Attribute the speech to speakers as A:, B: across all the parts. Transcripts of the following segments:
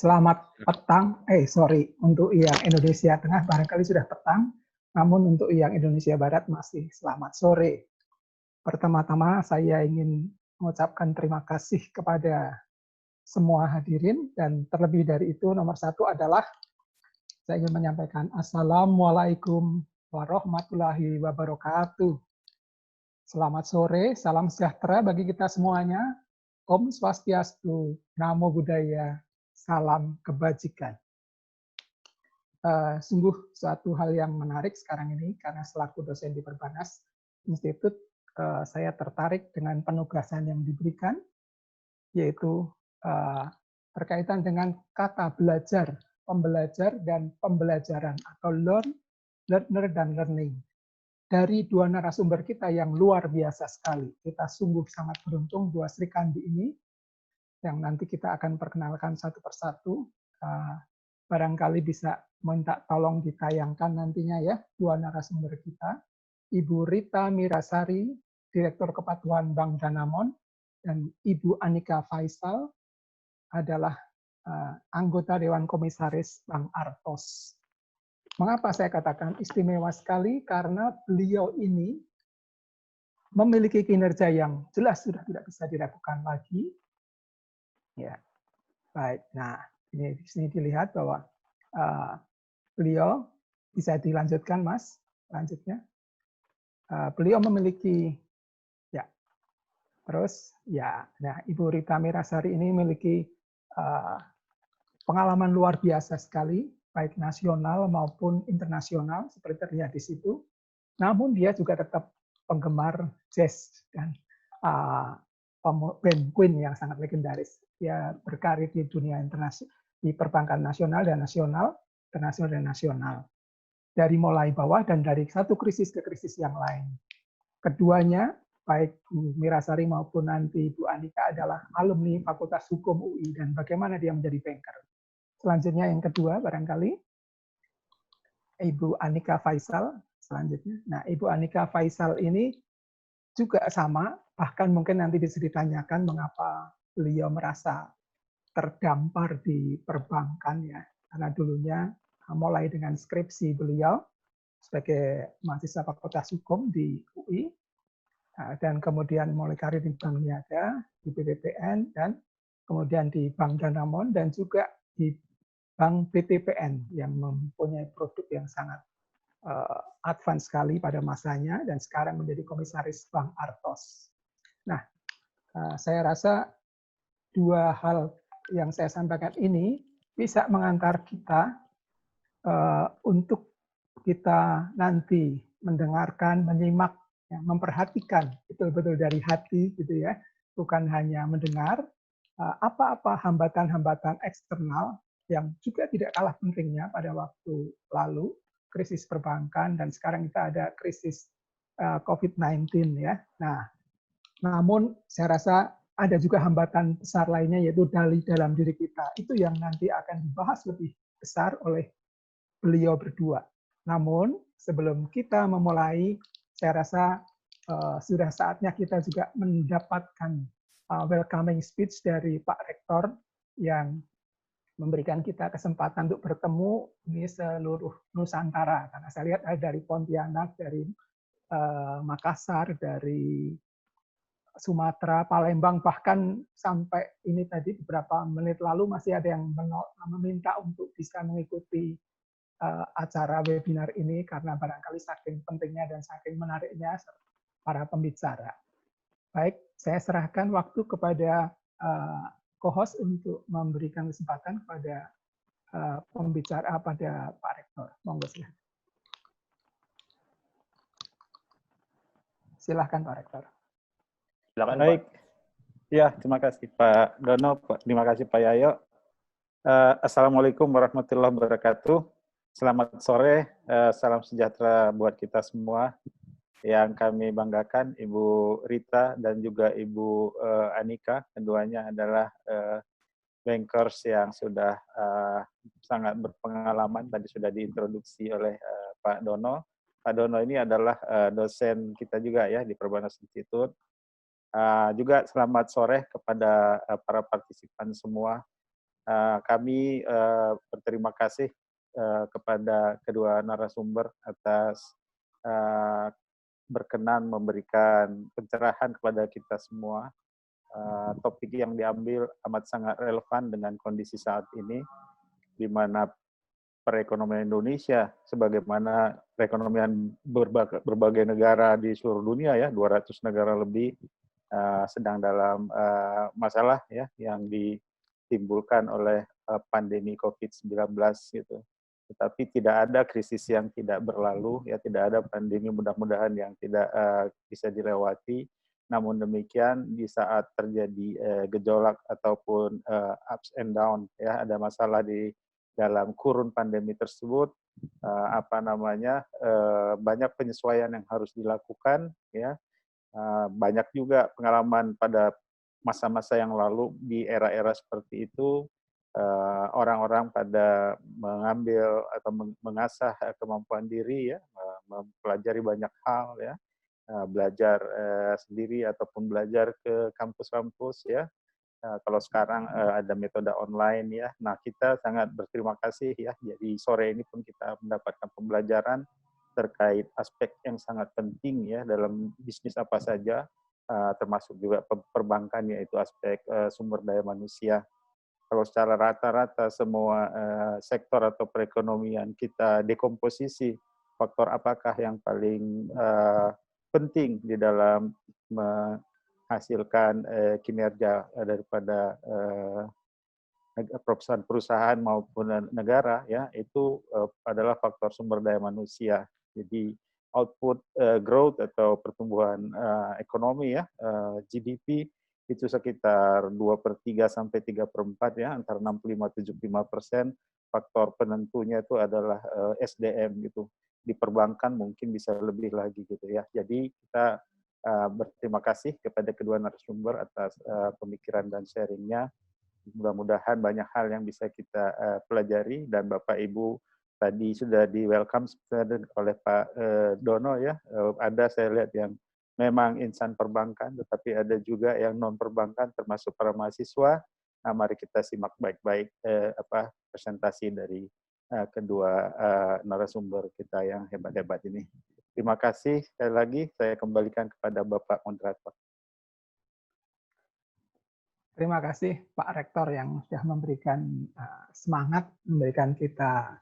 A: Selamat petang, sorry, untuk yang Indonesia Tengah barangkali sudah petang, namun untuk yang Indonesia Barat masih selamat sore. Pertama-tama saya ingin mengucapkan terima kasih kepada semua hadirin, dan terlebih dari itu nomor satu adalah saya ingin menyampaikan Assalamualaikum warahmatullahi wabarakatuh. Selamat sore, salam sejahtera bagi kita semuanya. Om Swastiastu, Namo Buddhaya, salam kebajikan. Sungguh suatu hal yang menarik sekarang ini, karena selaku dosen di Perbanas Institut, saya tertarik dengan penugasan yang diberikan, yaitu berkaitan dengan kata belajar, pembelajar, dan pembelajaran, atau learn, learner, dan learning. Dari dua narasumber kita yang luar biasa sekali, kita sungguh sangat beruntung dua Sri Kandi ini, yang nanti kita akan perkenalkan satu persatu. Barangkali bisa minta tolong ditayangkan nantinya ya, dua narasumber kita. Ibu Rita Mirasari, Direktur Kepatuhan Bank Danamon, dan Ibu Anika Faisal adalah anggota Dewan Komisaris Bank Artos. Mengapa saya katakan istimewa sekali? Karena beliau ini memiliki kinerja yang jelas sudah tidak bisa diragukan lagi. Ya, baik. Nah, ini di sini dilihat bahwa beliau bisa dilanjutkan, Mas. Lanjutnya, beliau memiliki ya. Terus ya, nah Ibu Rita Mirasari ini memiliki pengalaman luar biasa sekali, baik nasional maupun internasional, seperti terlihat di situ. Namun dia juga tetap penggemar jazz dan band Queen yang sangat legendaris. Dia berkarir di dunia internasional, di perbankan nasional dan nasional, internasional dan nasional. Dari mulai bawah dan dari satu krisis ke krisis yang lain. Keduanya, baik Bu Mirasari maupun nanti Bu Anika adalah alumni Fakultas Hukum UI, dan bagaimana dia menjadi banker. Selanjutnya yang kedua barangkali Ibu Anika Faisal selanjutnya. Nah, Ibu Anika Faisal ini juga sama, bahkan mungkin nanti bisa ditanyakan mengapa beliau merasa terdampar di perbankan ya. Karena dulunya mulai dengan skripsi beliau sebagai mahasiswa Fakultas Hukum di UI, dan kemudian mulai karir di Bank Niaga, di BPPN, dan kemudian di Bank Danamon, dan juga di Bank BTPN yang mempunyai produk yang sangat advance sekali pada masanya, dan sekarang menjadi komisaris Bank Artos. Nah, saya rasa dua hal yang saya sampaikan ini bisa mengantar kita untuk kita nanti mendengarkan, menyimak, ya, memperhatikan betul-betul dari hati, gitu ya, bukan hanya mendengar apa-apa hambatan-hambatan eksternal yang juga tidak kalah pentingnya pada waktu lalu, krisis perbankan, dan sekarang kita ada krisis COVID-19 ya. Nah, namun saya rasa ada juga hambatan besar lainnya, yaitu dalih dalam diri kita. Itu yang nanti akan dibahas lebih besar oleh beliau berdua. Namun sebelum kita memulai, saya rasa sudah saatnya kita juga mendapatkan welcoming speech dari Pak Rektor yang memberikan kita kesempatan untuk bertemu ini seluruh Nusantara. Karena saya lihat ada dari Pontianak, dari Makassar, dari Sumatera, Palembang, bahkan sampai ini tadi beberapa menit lalu masih ada yang meminta untuk bisa mengikuti acara webinar ini karena barangkali saking pentingnya dan saking menariknya para pembicara. Baik, saya serahkan waktu kepada co-host untuk memberikan kesempatan kepada pembicara pada Pak Rektor. Monggo silahkan. Silahkan Pak Rektor.
B: Silakan, baik. Pak. Ya, terima kasih Pak Dono, terima kasih Pak Yayo. Assalamualaikum warahmatullahi wabarakatuh. Selamat sore, salam sejahtera buat kita semua. Yang kami banggakan Ibu Rita dan juga Ibu Anika, keduanya adalah bankers yang sudah sangat berpengalaman, tadi sudah diintroduksi oleh Pak Dono. Pak Dono ini adalah dosen kita juga ya di Perbanas Institut. Juga selamat sore kepada para partisipan semua. Kami berterima kasih kepada kedua narasumber atas berkenan memberikan pencerahan kepada kita semua. Topik yang diambil amat sangat relevan dengan kondisi saat ini, di mana perekonomian Indonesia, sebagaimana perekonomian berbagai negara di seluruh dunia, ya 200 negara lebih, sedang dalam masalah ya yang ditimbulkan oleh pandemi COVID-19 gitu. Tetapi tidak ada krisis yang tidak berlalu, ya tidak ada pandemi mudah-mudahan yang tidak bisa dilewati. Namun demikian di saat terjadi gejolak ataupun ups and down, ya ada masalah di dalam kurun pandemi tersebut, banyak penyesuaian yang harus dilakukan, ya. Banyak juga pengalaman pada masa-masa yang lalu di era-era seperti itu, orang-orang pada mengambil atau mengasah kemampuan diri, ya, mempelajari banyak hal, ya, belajar sendiri ataupun belajar ke kampus-kampus, ya. Kalau sekarang ada metode online, ya. Nah, kita sangat berterima kasih, ya. Jadi sore ini pun kita mendapatkan pembelajaran terkait aspek yang sangat penting, ya, dalam bisnis apa saja, termasuk juga perbankan, yaitu aspek sumber daya manusia. Kalau secara rata-rata semua sektor atau perekonomian kita dekomposisi, faktor apakah yang paling penting di dalam menghasilkan kinerja daripada perusahaan maupun negara, ya, itu adalah faktor sumber daya manusia. Jadi output growth atau pertumbuhan ekonomi, ya, GDP itu sekitar 2/3 sampai 3/4, ya, antara 65-75%. Faktor penentunya itu adalah SDM gitu. Di perbankan mungkin bisa lebih lagi gitu, ya. Jadi kita berterima kasih kepada kedua narasumber atas pemikiran dan sharingnya. Mudah-mudahan banyak hal yang bisa kita pelajari, dan Bapak Ibu tadi sudah di welcome oleh Pak Dono, ya. Ada saya lihat yang memang insan perbankan, tetapi ada juga yang non perbankan termasuk para mahasiswa. Nah, mari kita simak baik-baik presentasi dari kedua narasumber kita yang hebat-hebat ini. Terima kasih sekali lagi. Saya kembalikan kepada Bapak moderator.
A: Terima kasih Pak Rektor yang sudah memberikan semangat, memberikan kita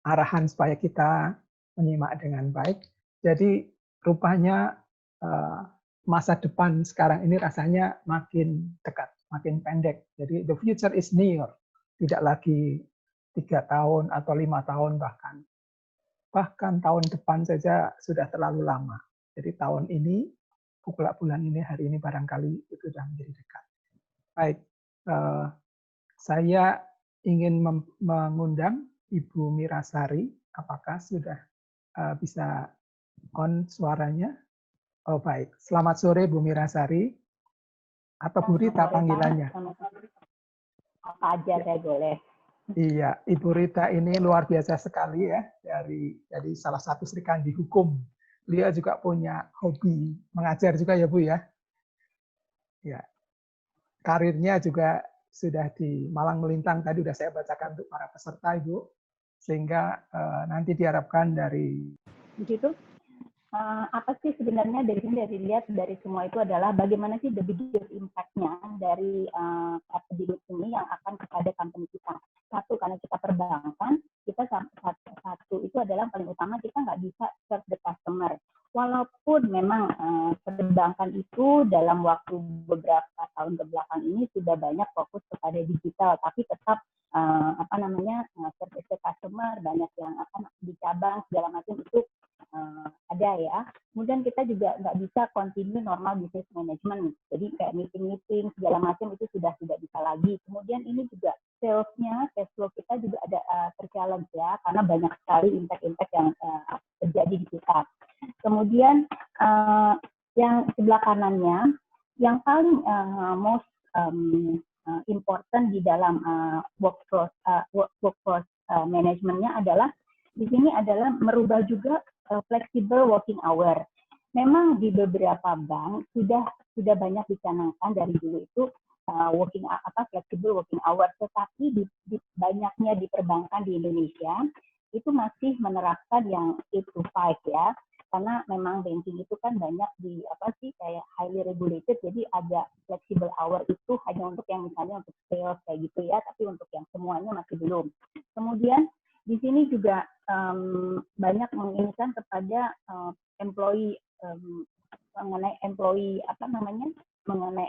A: arahan supaya kita menyimak dengan baik. Jadi rupanya masa depan sekarang ini rasanya makin dekat, makin pendek. Jadi the future is near, tidak lagi 3 tahun atau 5 tahun bahkan. Bahkan tahun depan saja sudah terlalu lama. Jadi tahun ini, bulan ini, hari ini barangkali itu sudah menjadi dekat. Baik, saya ingin mengundang Ibu Mirasari. Apakah sudah bisa on suaranya? Oh baik, selamat sore Bu Mirasari. Atau Bu Rita panggilannya?
C: Apa aja saya boleh.
A: Iya, Ibu Rita ini luar biasa sekali, ya, dari salah satu Sri Kandi Hukum. Beliau juga punya hobi mengajar juga, ya Bu, ya. Ya, karirnya juga sudah di Malang Melintang, tadi sudah saya bacakan untuk para peserta, Ibu, sehingga nanti diharapkan dari
C: begitu. Apa sih sebenarnya dari sini, dari lihat dari semua itu adalah bagaimana sih the biggest impact-nya dari epidemic ini yang akan kepada company kita. Satu, karena kita perbankan, kita satu itu adalah paling utama, kita nggak bisa serve the customer. Walaupun memang perbankan itu dalam waktu beberapa tahun kebelakang ini sudah banyak fokus kepada digital, tapi tetap service the customer, banyak yang di cabang segala macam itu ada, ya. Kemudian kita juga nggak bisa continue normal business management. Jadi kayak meeting segala macam itu sudah tidak bisa lagi. Kemudian ini juga sales-nya, cash flow kita juga ada terchallenge, ya, karena banyak sekali impact-impact yang terjadi di kita. Kemudian yang sebelah kanannya, yang paling most important di dalam workforce manajemennya adalah di sini adalah merubah juga flexible working hour. Memang di beberapa bank sudah banyak dicanangkan dari dulu itu flexible working hours, tetapi banyaknya di perbankan di Indonesia itu masih menerapkan yang 8 to 5 ya, karena memang banking itu kan banyak kayak highly regulated, jadi ada flexible hour itu hanya untuk yang misalnya untuk sales kayak gitu ya, tapi untuk yang semuanya masih belum. Kemudian di sini juga banyak menginginkan kepada employee mengenai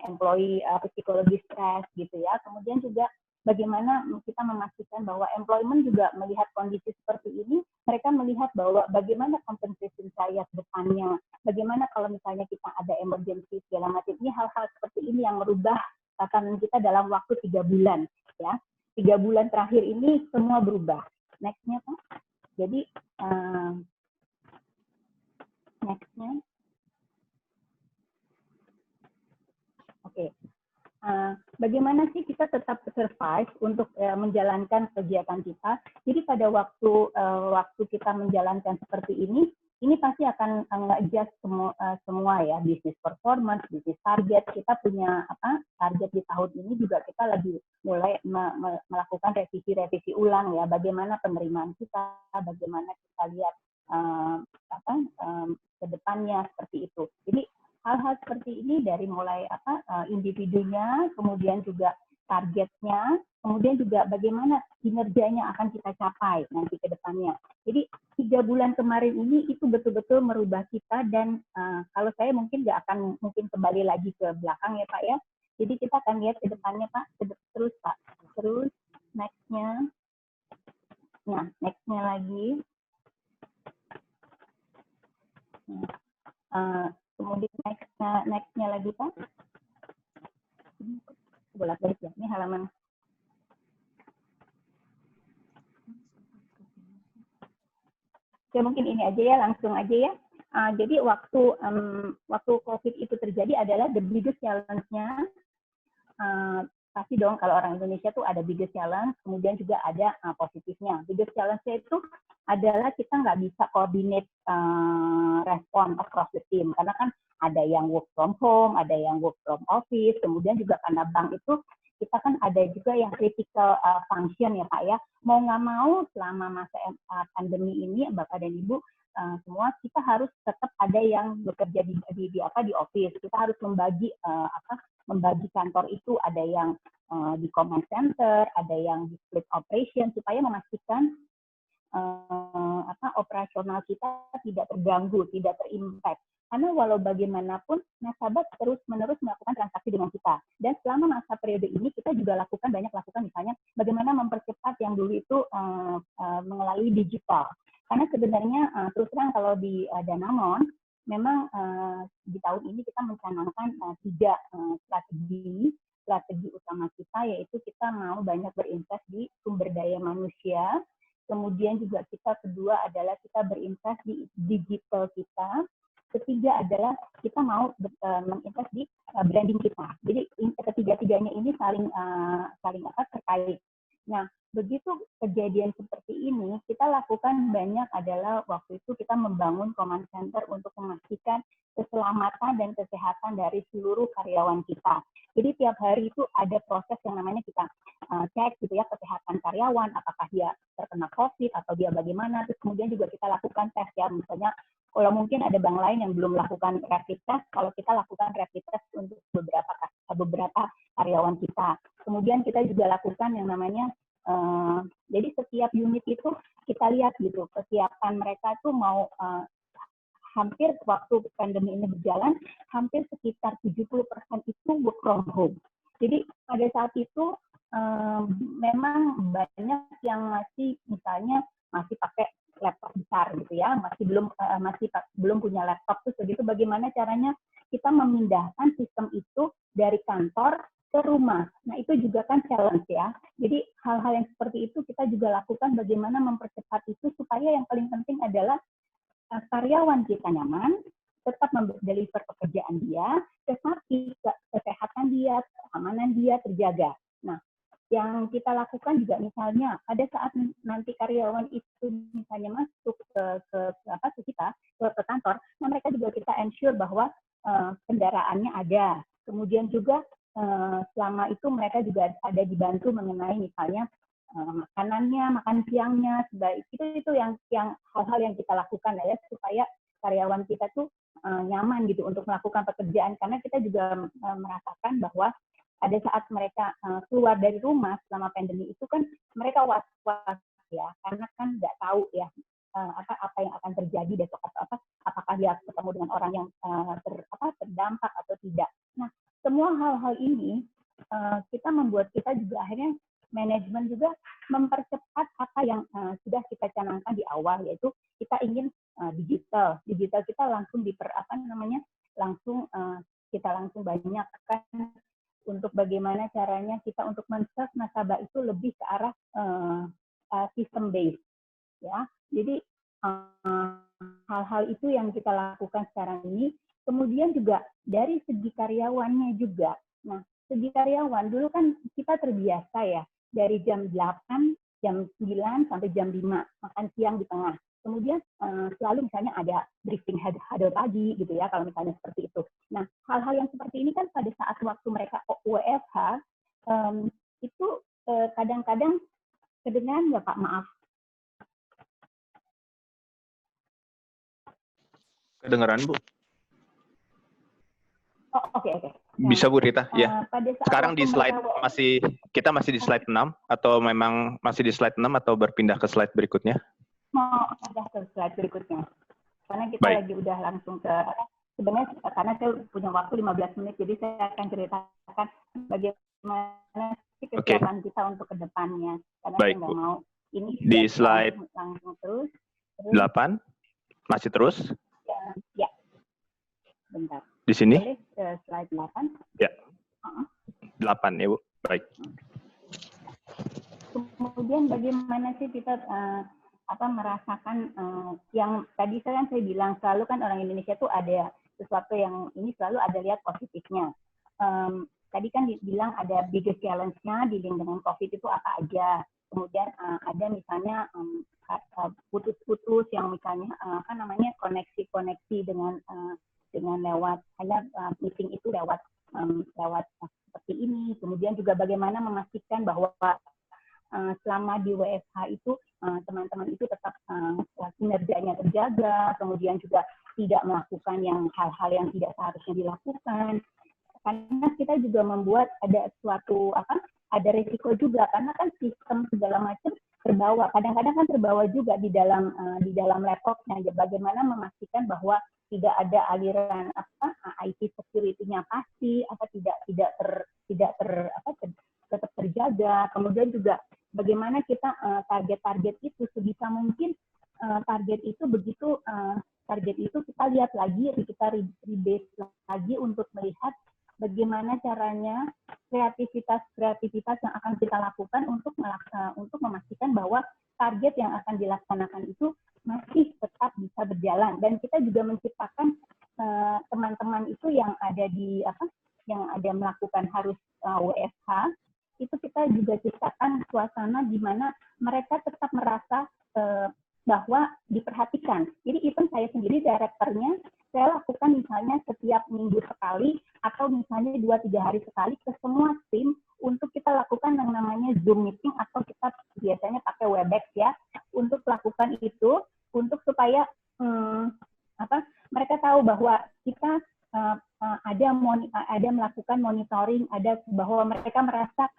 C: employee psikologi stres gitu ya. Kemudian juga bagaimana kita memastikan bahwa employment juga melihat kondisi seperti ini, mereka melihat bahwa bagaimana compensation saya ke depannya, bagaimana kalau misalnya kita ada emergency segala macam. Ini hal-hal seperti ini yang merubah tatanan kita dalam waktu 3 bulan ya. 3 bulan terakhir ini semua berubah. Next-nya Pak. Jadi next-nya. Oke. Bagaimana sih kita tetap survive untuk menjalankan kegiatan kita? Jadi pada waktu kita menjalankan seperti ini pasti akan nge-adjust semua ya, bisnis performance, bisnis target. Kita punya target di tahun ini juga kita lagi mulai melakukan revisi ulang ya, bagaimana penerimaan kita, bagaimana kita lihat ke depannya seperti itu. Jadi hal-hal seperti ini dari mulai individunya, kemudian juga targetnya, kemudian juga bagaimana kinerjanya akan kita capai nanti ke depannya. Jadi 3 bulan kemarin ini itu betul-betul merubah kita, dan kalau saya mungkin nggak akan kembali lagi ke belakang ya Pak ya. Jadi kita akan lihat ke depannya Pak, terus Pak. Terus next-nya. Nah, next-nya lagi. Kemudian next-nya lagi Pak. Bolak-balik ya, ini halaman. Oke, mungkin ini aja ya, langsung aja ya. Jadi waktu COVID itu terjadi adalah the biggest challenge-nya, pasti dong kalau orang Indonesia tuh ada biggest challenge, kemudian juga ada positifnya. Biggest challenge-nya itu adalah kita nggak bisa coordinate respon across the team, karena kan ada yang work from home, ada yang work from office, kemudian juga karena bank itu kita kan ada juga yang critical function ya Pak ya. Mau nggak mau selama masa pandemi ini Bapak dan Ibu semua kita harus tetap ada yang bekerja di office. Kita harus membagi kantor itu, ada yang di command center, ada yang di split operation, supaya memastikan operasional kita tidak terganggu, tidak terimpact. Karena walau bagaimanapun nasabah terus-menerus melakukan transaksi dengan kita. Dan selama masa periode ini kita juga banyak lakukan misalnya bagaimana mempercepat yang dulu itu melalui digital. Karena sebenarnya terus terang kalau di Danamon memang di tahun ini kita mencanangkan 3 strategi utama kita, yaitu kita mau banyak berinvest di sumber daya manusia. Kemudian juga kedua adalah kita berinvest di digital kita. Ketiga adalah kita mau menginvest di branding kita. Jadi ketiga-tiganya ini saling terkait. Nah, begitu kejadian seperti ini, kita lakukan banyak adalah waktu itu kita membangun command center untuk memastikan keselamatan dan kesehatan dari seluruh karyawan kita. Jadi tiap hari itu ada proses yang namanya kita cek gitu ya, kesehatan karyawan, apakah dia terkena COVID atau dia bagaimana. Terus kemudian juga kita lakukan tes ya, misalnya kalau mungkin ada bank lain yang belum melakukan rapid test, kalau kita lakukan rapid test untuk beberapa karyawan kita. Kemudian kita juga lakukan yang namanya jadi setiap unit itu kita lihat gitu kesiapan mereka tuh mau hampir waktu pandemi ini berjalan hampir sekitar 70% itu work from home. Jadi pada saat itu memang banyak yang masih misalnya masih pakai laptop besar gitu ya, masih belum punya laptop. Terus begitu bagaimana caranya kita memindahkan sistem itu dari kantor ke rumah. Nah, itu juga kan challenge ya. Jadi hal-hal yang seperti itu kita juga lakukan bagaimana mempercepat itu supaya yang paling penting adalah karyawan kita nyaman, tetap deliver pekerjaan dia, tetapi kesehatan dia, keamanan dia terjaga. Nah, yang kita lakukan juga misalnya pada saat nanti karyawan itu misalnya masuk ke kita ke kantor, nah mereka juga kita ensure bahwa kendaraannya ada. Kemudian juga selama itu mereka juga ada dibantu mengenai misalnya makanannya, makan siangnya, itu yang hal-hal yang kita lakukan ya supaya karyawan kita tuh nyaman gitu untuk melakukan pekerjaan, karena kita juga merasakan bahwa ada saat mereka keluar dari rumah selama pandemi itu kan mereka was-was ya, karena kan nggak tahu ya apa yang akan terjadi besok atau apakah dia ketemu dengan orang yang terdampak atau tidak. Nah, semua hal-hal ini kita membuat kita juga akhirnya manajemen juga mempercepat apa yang sudah kita canangkan di awal, yaitu kita ingin digital kita langsung kita langsung banyakkan untuk bagaimana caranya kita untuk men-serve nasabah itu lebih ke arah system based ya. Jadi hal-hal itu yang kita lakukan sekarang ini. Kemudian juga dari segi karyawannya juga. Nah, segi karyawan dulu kan kita terbiasa ya dari jam 8, jam 9 sampai jam 5 makan siang di tengah. Kemudian selalu misalnya ada briefing huddle pagi gitu ya kalau misalnya seperti itu. Nah, hal-hal yang seperti ini kan pada saat waktu mereka WFH itu kadang-kadang kedengaran nggak Pak? Maaf.
D: Kedengaran Bu?
C: Oh, oke.
D: Bisa Bu Rita, ya. Sekarang di slide kita masih di slide 6 atau memang masih di slide 6 atau berpindah ke slide berikutnya?
C: Mau pindah ke slide berikutnya. Karena kita lagi udah langsung ke, sebenarnya karena saya punya waktu 15 menit, jadi saya akan ceritakan bagaimana kesiapan kita untuk ke depannya. Karena saya nggak mau ini
D: di slide
C: langsung terus.
D: 8, masih terus?
C: Ya. Bentar.
D: Di sini?
C: Boleh ke slide 8?
D: Ya. 8 ya Bu, baik.
C: Kemudian bagaimana sih kita merasakan yang tadi saya bilang selalu kan orang Indonesia tuh ada sesuatu yang ini selalu ada lihat positifnya. Tadi kan dibilang ada biggest challenge-nya di link dengan COVID itu apa aja. Kemudian ada misalnya putus-putus yang misalnya koneksi dengan lewat hanya meeting itu lewat seperti ini. Kemudian juga bagaimana memastikan bahwa selama di WFH itu teman-teman itu tetap kinerjanya terjaga, kemudian juga tidak melakukan hal-hal yang tidak seharusnya dilakukan. Karena kita juga membuat ada suatu ada risiko juga, karena kan sistem segala macam terbawa. Kadang-kadang kan terbawa juga di dalam laptopnya. Bagaimana memastikan bahwa tidak ada aliran IT security-nya pasti, tetap terjaga. Kemudian juga bagaimana kita target-target itu sebisa mungkin target itu kita lihat lagi, kita rebase lagi untuk melihat bagaimana caranya kreativitas yang akan kita lakukan untuk memastikan bahwa target yang akan dilaksanakan itu masih tetap bisa berjalan, dan kita juga menciptakan teman-teman itu yang ada melakukan harus WFH itu kita juga ciptakan suasana di mana mereka tetap merasa bahwa diperhatikan. Jadi even saya sendiri direkturnya, saya lakukan misalnya setiap minggu sekali atau misalnya 2-3 hari sekali ke semua tim untuk kita lakukan yang namanya Zoom meeting, atau kita biasanya pakai Webex ya, untuk lakukan itu untuk supaya mereka tahu bahwa kita ada melakukan monitoring, ada bahwa mereka merasa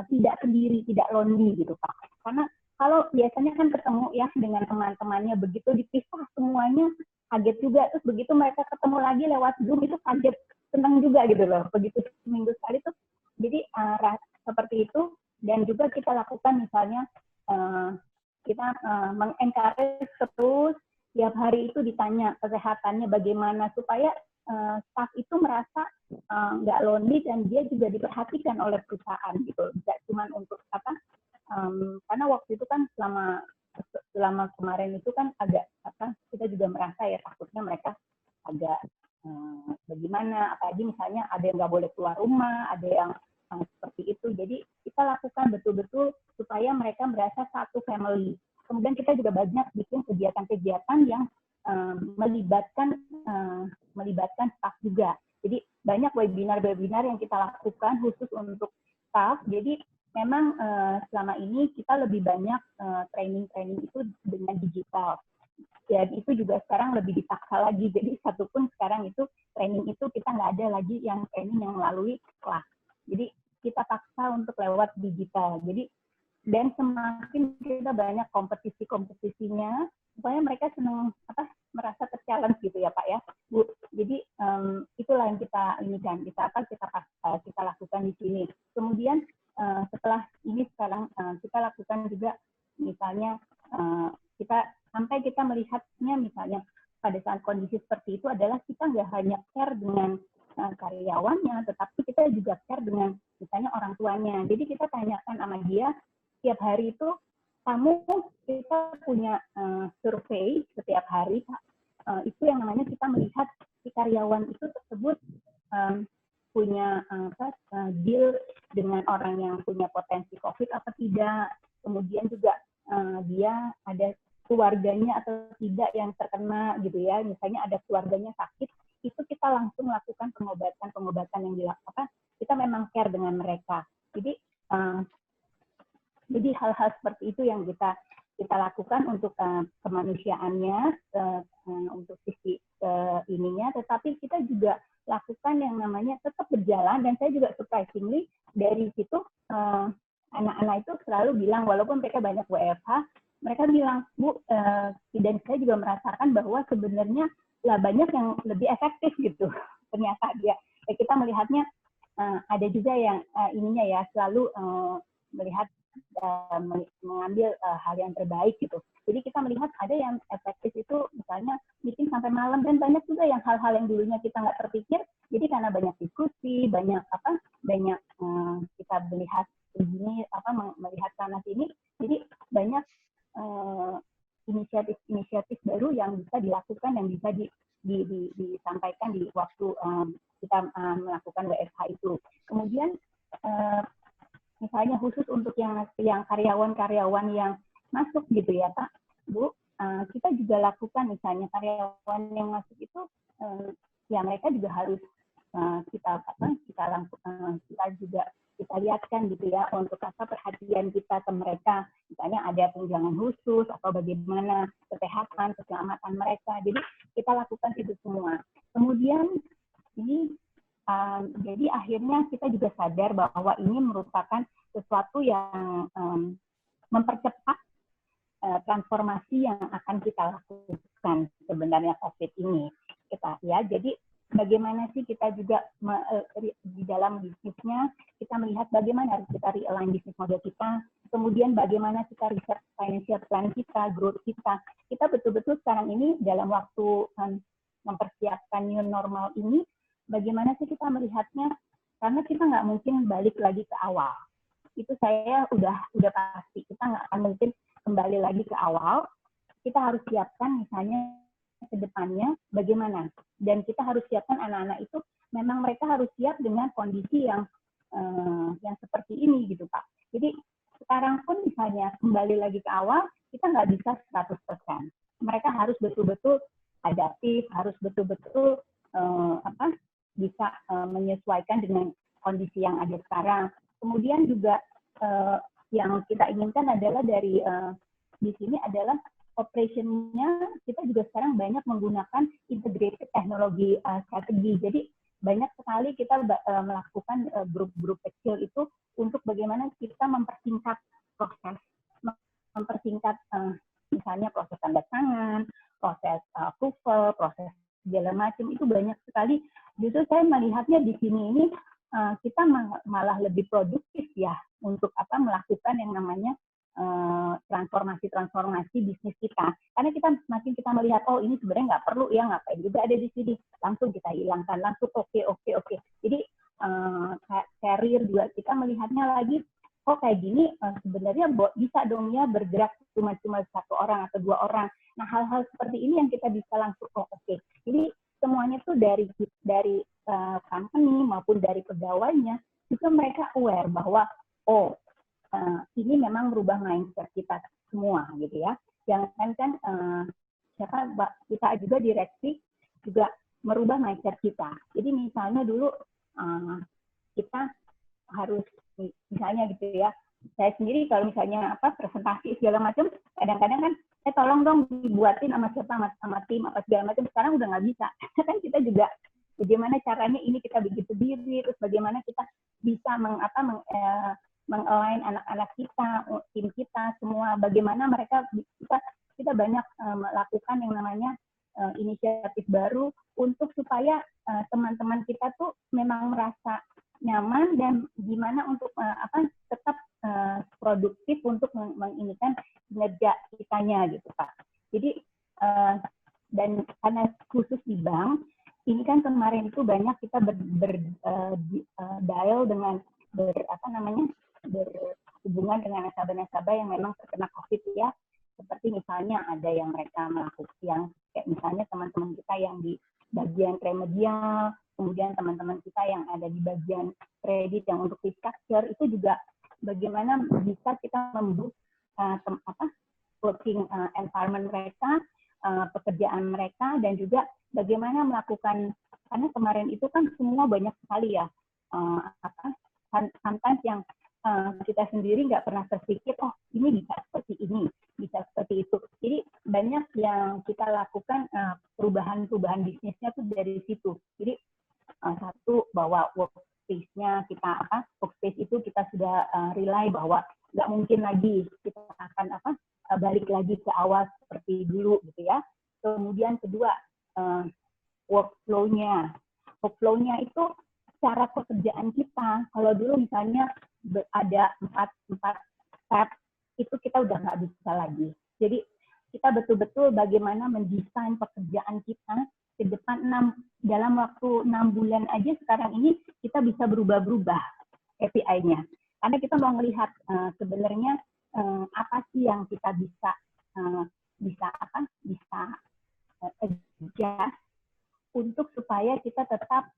C: tidak sendiri, tidak lonely gitu Pak. Karena kalau biasanya kan ketemu ya dengan teman-temannya, begitu dipisah semuanya kaget juga, terus begitu mereka ketemu lagi lewat Zoom itu kaget, senang juga gitu loh, begitu seminggu sekali tuh. Jadi seperti itu. Dan juga kita lakukan misalnya kita mengencourage terus tiap hari itu ditanya kesehatannya bagaimana, supaya staff itu merasa nggak lonely dan dia juga diperhatikan oleh perusahaan gitu. Tidak cuma untuk karena waktu itu kan selama kemarin itu kan agak kita juga merasa ya takutnya mereka agak bagaimana, apalagi misalnya ada yang nggak boleh keluar rumah, ada yang seperti itu. Jadi kita lakukan betul-betul supaya mereka merasa satu family. Kemudian kita juga banyak bikin kegiatan-kegiatan yang melibatkan staff juga. Jadi banyak webinar-webinar yang kita lakukan khusus untuk staff. Jadi memang selama ini kita lebih banyak training-training itu dengan digital. Dan itu juga sekarang lebih dipaksa lagi. Jadi satu pun sekarang itu training itu kita nggak ada lagi yang training yang melalui kelas. Jadi kita paksa untuk lewat digital. Jadi dan semakin kita banyak kompetisi-kompetisinya, supaya mereka senang merasa ter-challenge gitu ya Pak ya, Bu. Jadi itulah yang kita kita lakukan di sini. Kemudian setelah ini sekarang kita lakukan juga misalnya sampai kita melihatnya misalnya pada saat kondisi seperti itu adalah kita nggak hanya care dengan karyawannya, tetapi kita juga care dengan misalnya orang tuanya. Jadi kita tanyakan sama dia setiap hari itu, kita punya survei setiap hari, Pak. Itu yang namanya kita melihat si karyawan itu tersebut punya deal dengan orang yang punya potensi COVID atau tidak. Kemudian juga dia ada keluarganya atau tidak yang terkena gitu ya. Misalnya ada keluarganya sakit, itu kita langsung lakukan pengobatan yang dilakukan. Kita memang care dengan mereka. Jadi hal-hal seperti itu yang kita lakukan untuk kemanusiaannya, untuk sisi ininya, tetapi kita juga lakukan yang namanya tetap berjalan. Dan saya juga surprisingly dari situ anak-anak itu selalu bilang, walaupun mereka banyak WFH, mereka bilang, Bu, dan saya juga merasakan bahwa sebenarnya banyak yang lebih efektif gitu. Ternyata kita melihatnya ada juga yang ininya ya selalu melihat mengambil hal yang terbaik gitu. Jadi kita melihat ada yang efektif itu misalnya meeting sampai malam, dan banyak juga yang hal-hal yang dulunya kita nggak terpikir. Jadi karena banyak diskusi, banyak kita melihat begini, melihat sana sini. Jadi banyak inisiatif baru yang bisa dilakukan, yang bisa disampaikan di waktu kita melakukan WFH itu. Kemudian misalnya khusus untuk yang karyawan-karyawan yang masuk gitu ya Pak, Bu, kita juga lakukan misalnya karyawan yang masuk itu ya mereka juga harus kita juga kita lihatkan gitu ya untuk perhatian kita ke mereka. Misalnya ada tunjangan khusus atau bagaimana kesehatan, keselamatan mereka. Jadi kita lakukan itu semua. Kemudian ini jadi akhirnya kita juga sadar bahwa ini merupakan sesuatu yang mempercepat transformasi yang akan kita lakukan sebenarnya COVID ini. Jadi bagaimana sih kita juga di dalam bisnisnya, kita melihat bagaimana harus kita realign bisnis model kita, kemudian bagaimana kita research financial plan kita, growth kita. Kita betul-betul sekarang ini dalam waktu mempersiapkan new normal ini, bagaimana sih kita melihatnya? Karena kita nggak mungkin balik lagi ke awal. Itu saya udah pasti. Kita nggak akan mungkin kembali lagi ke awal. Kita harus siapkan misalnya ke depannya bagaimana. Dan kita harus siapkan anak-anak itu, memang mereka harus siap dengan kondisi yang seperti ini gitu Pak. Jadi sekarang pun misalnya kembali lagi ke awal, kita nggak bisa 100%. Mereka harus betul-betul adaptif, harus betul-betul bisa menyesuaikan dengan kondisi yang ada sekarang. Kemudian juga yang kita inginkan adalah dari di sini adalah operation-nya, kita juga sekarang banyak menggunakan integrated teknologi strategi. Jadi banyak sekali kita melakukan grup-grup kecil itu untuk bagaimana kita mempersingkat proses, mempersingkat misalnya proses tanda tangan, proses approval, proses segala macam, itu banyak sekali. Justru saya melihatnya di sini ini kita malah lebih produktif ya untuk melakukan yang namanya transformasi bisnis kita. Karena makin kita melihat, oh ini sebenarnya nggak perlu ya, ngapain juga ada di sini, langsung kita hilangkan, langsung oke. Jadi career juga kita melihatnya lagi, oh kayak gini sebenarnya bisa dong ya bergerak cuma satu orang atau dua orang. Nah hal-hal seperti ini yang kita bisa langsung oke. Jadi semuanya tuh dari company maupun dari pegawainya itu mereka aware bahwa ini memang merubah mindset kita semua gitu ya. Jangan kan kita juga direksi juga merubah mindset kita. Jadi misalnya dulu kita harus misalnya gitu ya, saya sendiri kalau misalnya presentasi segala macam, kadang-kadang kan tolong dong dibuatin sama siapa, sama tim apa segala macam. Sekarang udah nggak bisa. Kan kita juga bagaimana caranya ini kita bikin sendiri, terus bagaimana kita bisa meng-align anak-anak kita, tim kita, semua bagaimana mereka bisa, kita banyak melakukan yang namanya inisiatif baru untuk supaya teman-teman kita tuh memang merasa nyaman dan gimana untuk tetap produktif untuk menginikan kinerja kitanya gitu Pak. Jadi dan karena khusus di bank ini kan kemarin itu banyak kita dial dengan berhubungan dengan nasabah-nasabah yang memang terkena COVID ya. Seperti misalnya ada yang mereka melakukan yang kayak misalnya teman-teman kita yang di bagian remedial, kemudian teman-teman kita yang ada di bagian kredit yang untuk restructure, itu juga bagaimana bisa kita membuat working environment mereka, pekerjaan mereka, dan juga bagaimana melakukan, karena kemarin itu kan semua banyak sekali ya, sometimes yang kita sendiri nggak pernah terpikir, oh ini bisa seperti ini, bisa seperti itu. Jadi banyak yang kita lakukan perubahan-perubahan bisnisnya tuh dari situ. Jadi satu bahwa workspace-nya kita workspace itu kita sudah rely bahwa nggak mungkin lagi kita akan balik lagi ke awal seperti dulu gitu ya. Kemudian kedua workflow-nya itu cara pekerjaan kita. Kalau dulu misalnya ada 4 step, itu kita udah nggak bisa lagi. Jadi kita betul-betul bagaimana mendesain pekerjaan kita ke depan dalam waktu 6 bulan aja sekarang ini kita bisa berubah-berubah KPI-nya. Karena kita mau melihat sebenarnya apa sih yang kita bisa adjust untuk supaya kita tetap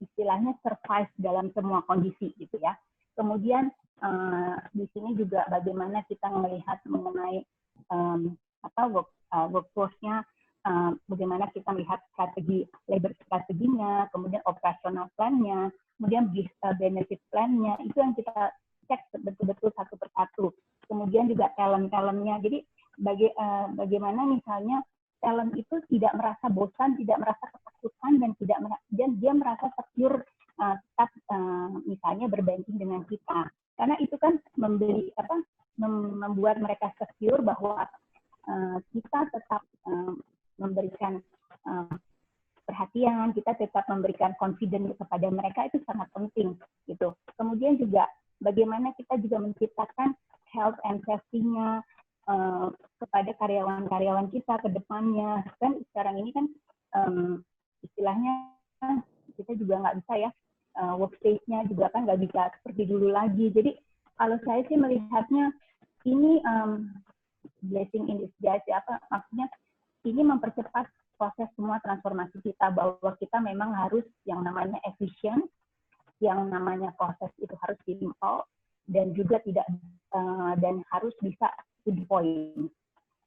C: istilahnya survive dalam semua kondisi gitu ya. Kemudian di sini juga bagaimana kita melihat mengenai workforce-nya, bagaimana kita melihat strategi labor strateginya, kemudian operational plan-nya, kemudian benefit plan-nya, itu yang kita cek betul-betul satu persatu. Kemudian juga talent-talent-nya. Jadi bagaimana misalnya talent itu tidak merasa bosan, tidak merasa ketakutan, dan dia merasa secure tetap misalnya berbanking dengan kita. Karena itu kan membuat mereka secure bahwa kita tetap memberikan perhatian, kita tetap memberikan confidence kepada mereka, itu sangat penting gitu. Kemudian juga bagaimana kita juga menciptakan health and safety-nya kepada karyawan-karyawan kita ke depannya. Kan sekarang ini kan istilahnya kita juga nggak bisa ya, workspace-nya juga kan nggak bisa seperti dulu lagi. Jadi kalau saya sih melihatnya ini blessing in disguise ya, maksudnya ini mempercepat proses semua transformasi kita, bahwa kita memang harus yang namanya efisien, yang namanya proses itu harus simple, dan juga tidak dan harus bisa to the point.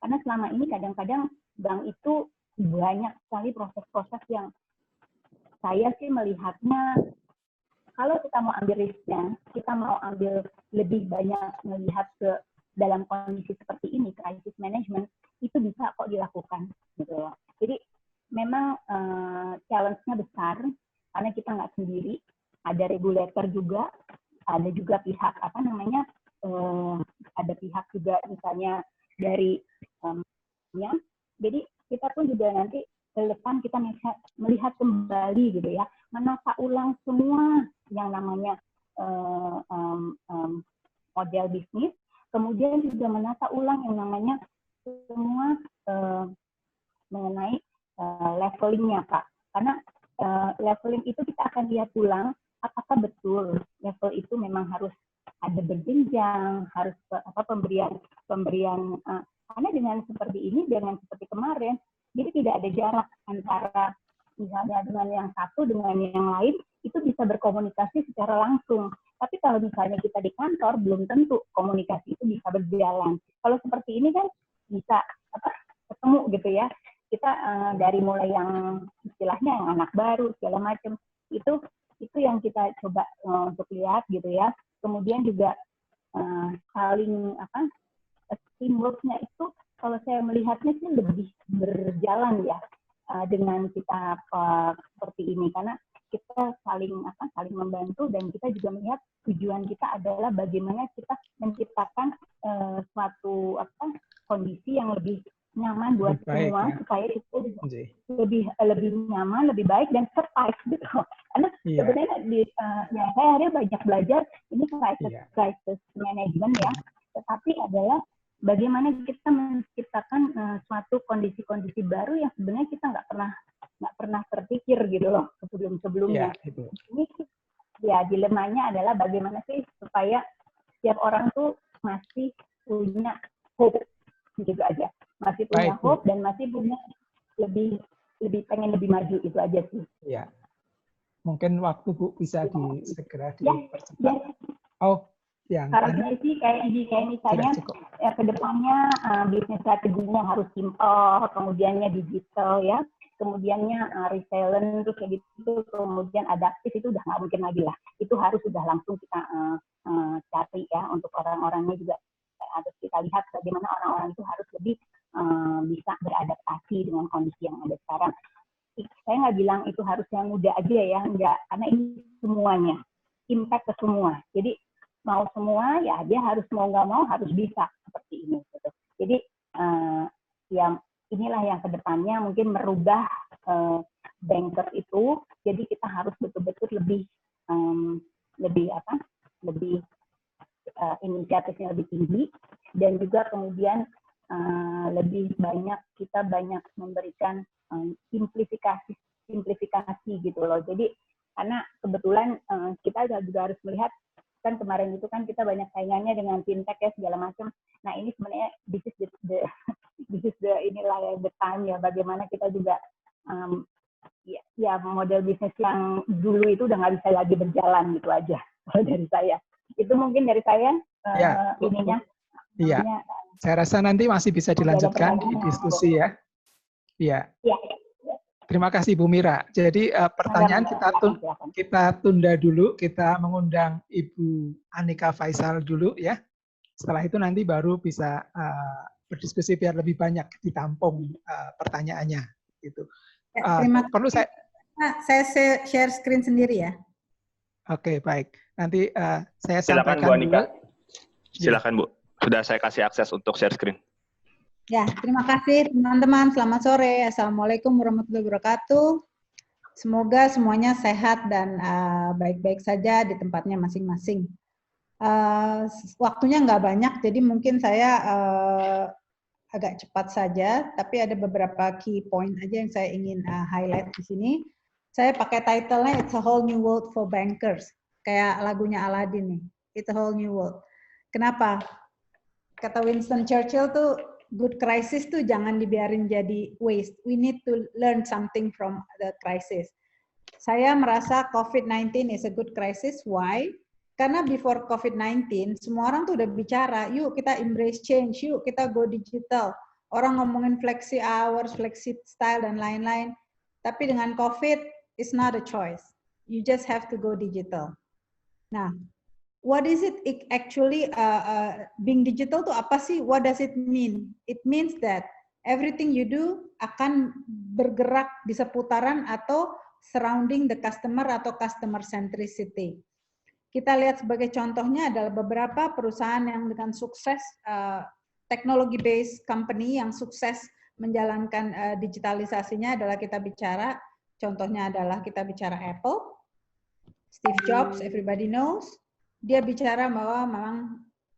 C: Karena selama ini kadang-kadang bank itu banyak sekali proses-proses yang saya sih melihatnya, kalau kita mau ambil risknya, kita mau ambil lebih banyak melihat ke dalam kondisi seperti ini, crisis management, itu bisa kok dilakukan gitu loh. Jadi memang challenge-nya besar karena kita nggak sendiri, ada regulator juga, ada juga pihak ada pihak juga misalnya dari jadi kita pun juga nanti ke depan kita melihat kembali gitu ya, menata ulang semua yang namanya model bisnis, kemudian juga menata ulang yang namanya semua mengenai levelingnya Pak, karena leveling itu kita akan lihat ulang apakah betul level itu memang harus ada berjenjang, harus pemberian karena dengan seperti ini, dengan seperti kemarin, jadi tidak ada jarak antara misalnya dengan yang satu dengan yang lain, itu bisa berkomunikasi secara langsung. Tapi kalau misalnya kita di kantor, belum tentu komunikasi itu bisa berjalan. Kalau seperti ini kan bisa ketemu gitu ya. Kita dari mulai yang istilahnya yang anak baru segala macam. Itu yang kita coba untuk lihat gitu ya. Kemudian juga saling teamwork-nya itu kalau saya melihatnya sih lebih berjalan ya dengan kita seperti ini, karena kita saling membantu, dan kita juga melihat tujuan kita adalah bagaimana kita menciptakan suatu kondisi yang lebih nyaman buat semua, supaya kita lebih nyaman, lebih baik, dan survive gitu. Karena sebenarnya saya hari banyak belajar ini crisis management ya, tetapi adalah bagaimana kita menciptakan suatu kondisi-kondisi baru yang sebenarnya kita nggak pernah terpikir gitu loh sebelumnya. Ini ya dilemanya adalah bagaimana sih supaya setiap orang tuh masih punya hope gitu aja, masih punya hope dan masih punya lebih pengen lebih maju, itu aja sih.
A: Ya, mungkin waktu Bu bisa segera dipercepat.
C: Karena sih kayak misalnya ke depannya bisnis strateginya harus simple, kemudiannya digital ya, kemudiannya resilient, terus kayak gitu, kemudian adaptif, itu udah nggak mungkin lagi lah. Itu harus sudah langsung kita cari ya, untuk orang-orangnya juga harus kita lihat bagaimana orang-orang itu harus lebih bisa beradaptasi dengan kondisi yang ada sekarang. Saya nggak bilang itu harus yang muda aja ya, enggak, karena ini semuanya impact ke semua. Jadi mau semua ya dia harus mau nggak mau harus bisa seperti ini gitu. Jadi ya inilah yang kedepannya mungkin merubah banker itu. Jadi kita harus betul-betul lebih inisiatifnya lebih tinggi, dan juga kemudian lebih banyak memberikan simplifikasi gitu loh. Jadi karena kebetulan kita juga harus melihat kan kemarin itu kan kita banyak saingannya dengan fintech ya segala macam. Nah ini sebenarnya this is the inilah the time ya, bagaimana kita juga ya model bisnis yang dulu itu udah nggak bisa lagi berjalan gitu aja. Kalau dari saya itu mungkin dari saya ininya.
A: Iya. Saya rasa nanti masih bisa dilanjutkan di diskusi ya. Iya. Terima kasih Bu Mira. Jadi pertanyaan kita tunda dulu, kita mengundang Ibu Anika Faisal dulu ya. Setelah itu nanti baru bisa berdiskusi biar lebih banyak ditampung pertanyaannya. Gitu. Perlu saya
E: share screen sendiri ya.
A: Oke, baik. Nanti saya
D: silakan
A: sampaikan
D: Bu Anika.
A: dulu.
D: Silakan Bu. Sudah saya kasih akses untuk share screen.
E: Ya, terima kasih teman-teman. Selamat sore. Assalamualaikum warahmatullahi wabarakatuh. Semoga semuanya sehat dan baik-baik saja di tempatnya masing-masing. Waktunya nggak banyak, jadi mungkin saya agak cepat saja, tapi ada beberapa key point aja yang saya ingin highlight di sini. Saya pakai title-nya It's a Whole New World for Bankers. Kayak lagunya Aladdin nih. It's a Whole New World. Kenapa? Kata Winston Churchill tuh, good crisis tuh jangan dibiarin jadi waste. We need to learn something from the crisis. Saya merasa COVID-19 is a good crisis. Why? Karena before COVID-19, semua orang tuh udah bicara, yuk kita embrace change, yuk kita go digital. Orang ngomongin flexi hours, flexi style, dan lain-lain. Tapi dengan COVID, it's not a choice. You just have to go digital. Nah, what is it actually being digital tuh apa sih? What does it mean? It means that everything you do akan bergerak di seputaran atau surrounding the customer atau customer centricity. Kita lihat sebagai contohnya adalah beberapa perusahaan yang dengan sukses technology based company yang sukses menjalankan digitalisasinya adalah kita bicara, contohnya adalah kita bicara Apple, Steve Jobs, everybody knows. Dia bicara bahwa memang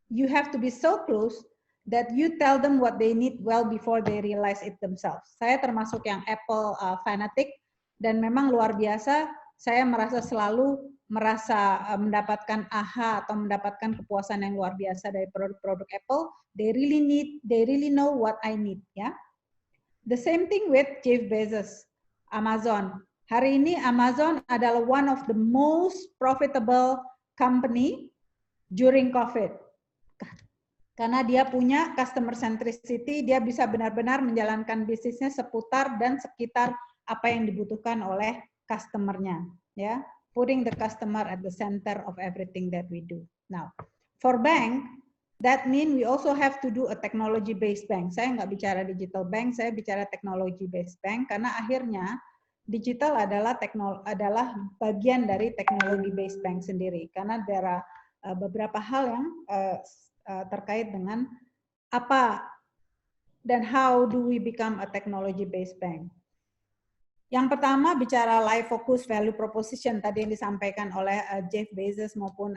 E: you have to be so close that you tell them what they need well before they realize it themselves. Saya termasuk yang Apple fanatic, dan memang luar biasa, saya selalu merasa mendapatkan aha atau mendapatkan kepuasan yang luar biasa dari produk-produk Apple. They really know what I need, ya. The same thing with Jeff Bezos, Amazon. Hari ini Amazon adalah one of the most profitable company during COVID. Karena dia punya customer centricity, dia bisa benar-benar menjalankan bisnisnya seputar dan sekitar apa yang dibutuhkan oleh customer-nya, ya. Putting the customer at the center of everything that we do. Now, for bank, that mean we also have to do a technology-based bank. Saya nggak bicara digital bank, saya bicara technology-based bank, karena akhirnya digital adalah bagian dari technology-based bank sendiri. Karena ada beberapa hal yang terkait dengan apa dan how do we become a technology-based bank. Yang pertama bicara life focus value proposition tadi yang disampaikan oleh Jeff Bezos maupun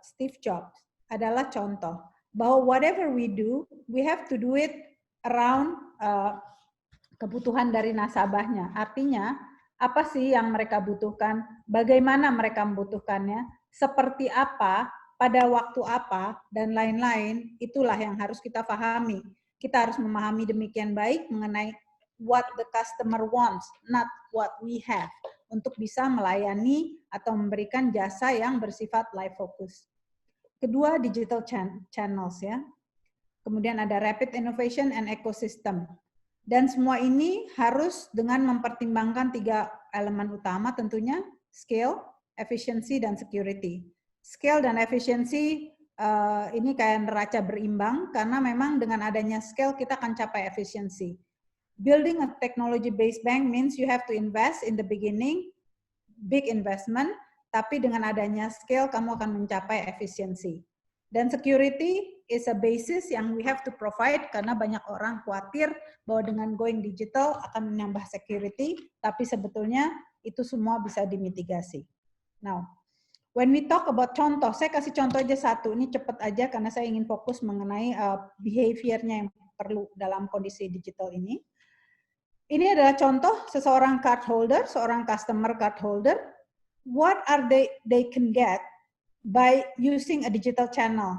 E: Steve Jobs adalah contoh bahwa whatever we do, we have to do it around kebutuhan dari nasabahnya. Artinya apa sih yang mereka butuhkan, bagaimana mereka membutuhkannya, seperti apa, pada waktu apa, dan lain-lain. Itulah yang harus kita pahami. Kita harus memahami demikian baik mengenai what the customer wants, not what we have, untuk bisa melayani atau memberikan jasa yang bersifat life focus. Kedua, digital channels ya. Kemudian ada rapid innovation and ecosystem. Dan semua ini harus dengan mempertimbangkan 3 elemen utama tentunya, scale, efficiency, dan security. Scale dan efficiency ini kayak neraca berimbang karena memang dengan adanya scale kita akan capai efficiency. Building a technology-based bank means you have to invest in the beginning, big investment, tapi dengan adanya scale kamu akan mencapai efisiensi. Dan security is a basis yang we have to provide karena banyak orang khawatir bahwa dengan going digital akan menambah security, tapi sebetulnya itu semua bisa dimitigasi. Now, when we talk about contoh, saya kasih contoh aja satu, ini cepat aja karena saya ingin fokus mengenai behavior-nya yang perlu dalam kondisi digital ini. Ini adalah contoh seseorang card holder, seorang customer card holder. What are they can get by using a digital channel?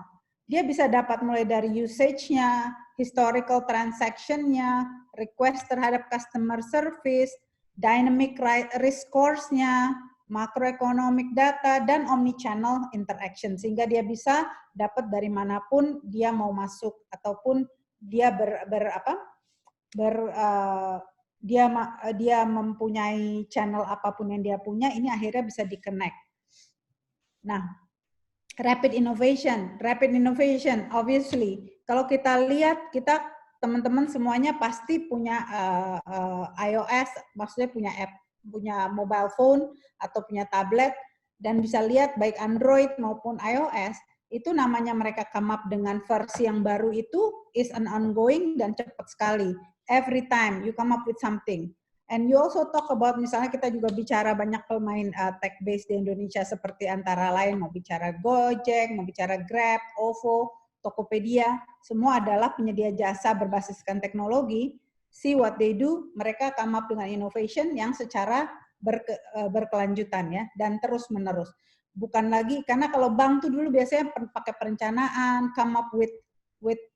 E: Dia bisa dapat mulai dari usage-nya, historical transaction-nya, request terhadap customer service, dynamic risk scores-nya, macroeconomic data, dan omnichannel interaction. Sehingga dia bisa dapat dari manapun dia mau masuk ataupun dia dia mempunyai channel apapun yang dia punya, ini akhirnya bisa di-connect. Nah, rapid innovation, obviously, kalau kita lihat, kita teman-teman semuanya pasti punya iOS, maksudnya punya app, punya mobile phone atau punya tablet, dan bisa lihat baik Android maupun iOS, itu namanya mereka come up dengan versi yang baru itu is an ongoing dan cepat sekali. Every time you come up with something. And you also talk about, misalnya kita juga bicara banyak pemain tech base di Indonesia seperti antara lain, mau bicara Gojek, mau bicara Grab, OVO, Tokopedia, semua adalah penyedia jasa berbasiskan teknologi. See what they do, mereka come up dengan innovation yang secara berkelanjutan ya, dan terus menerus. Bukan lagi, karena kalau bank tuh dulu biasanya pakai perencanaan, come up with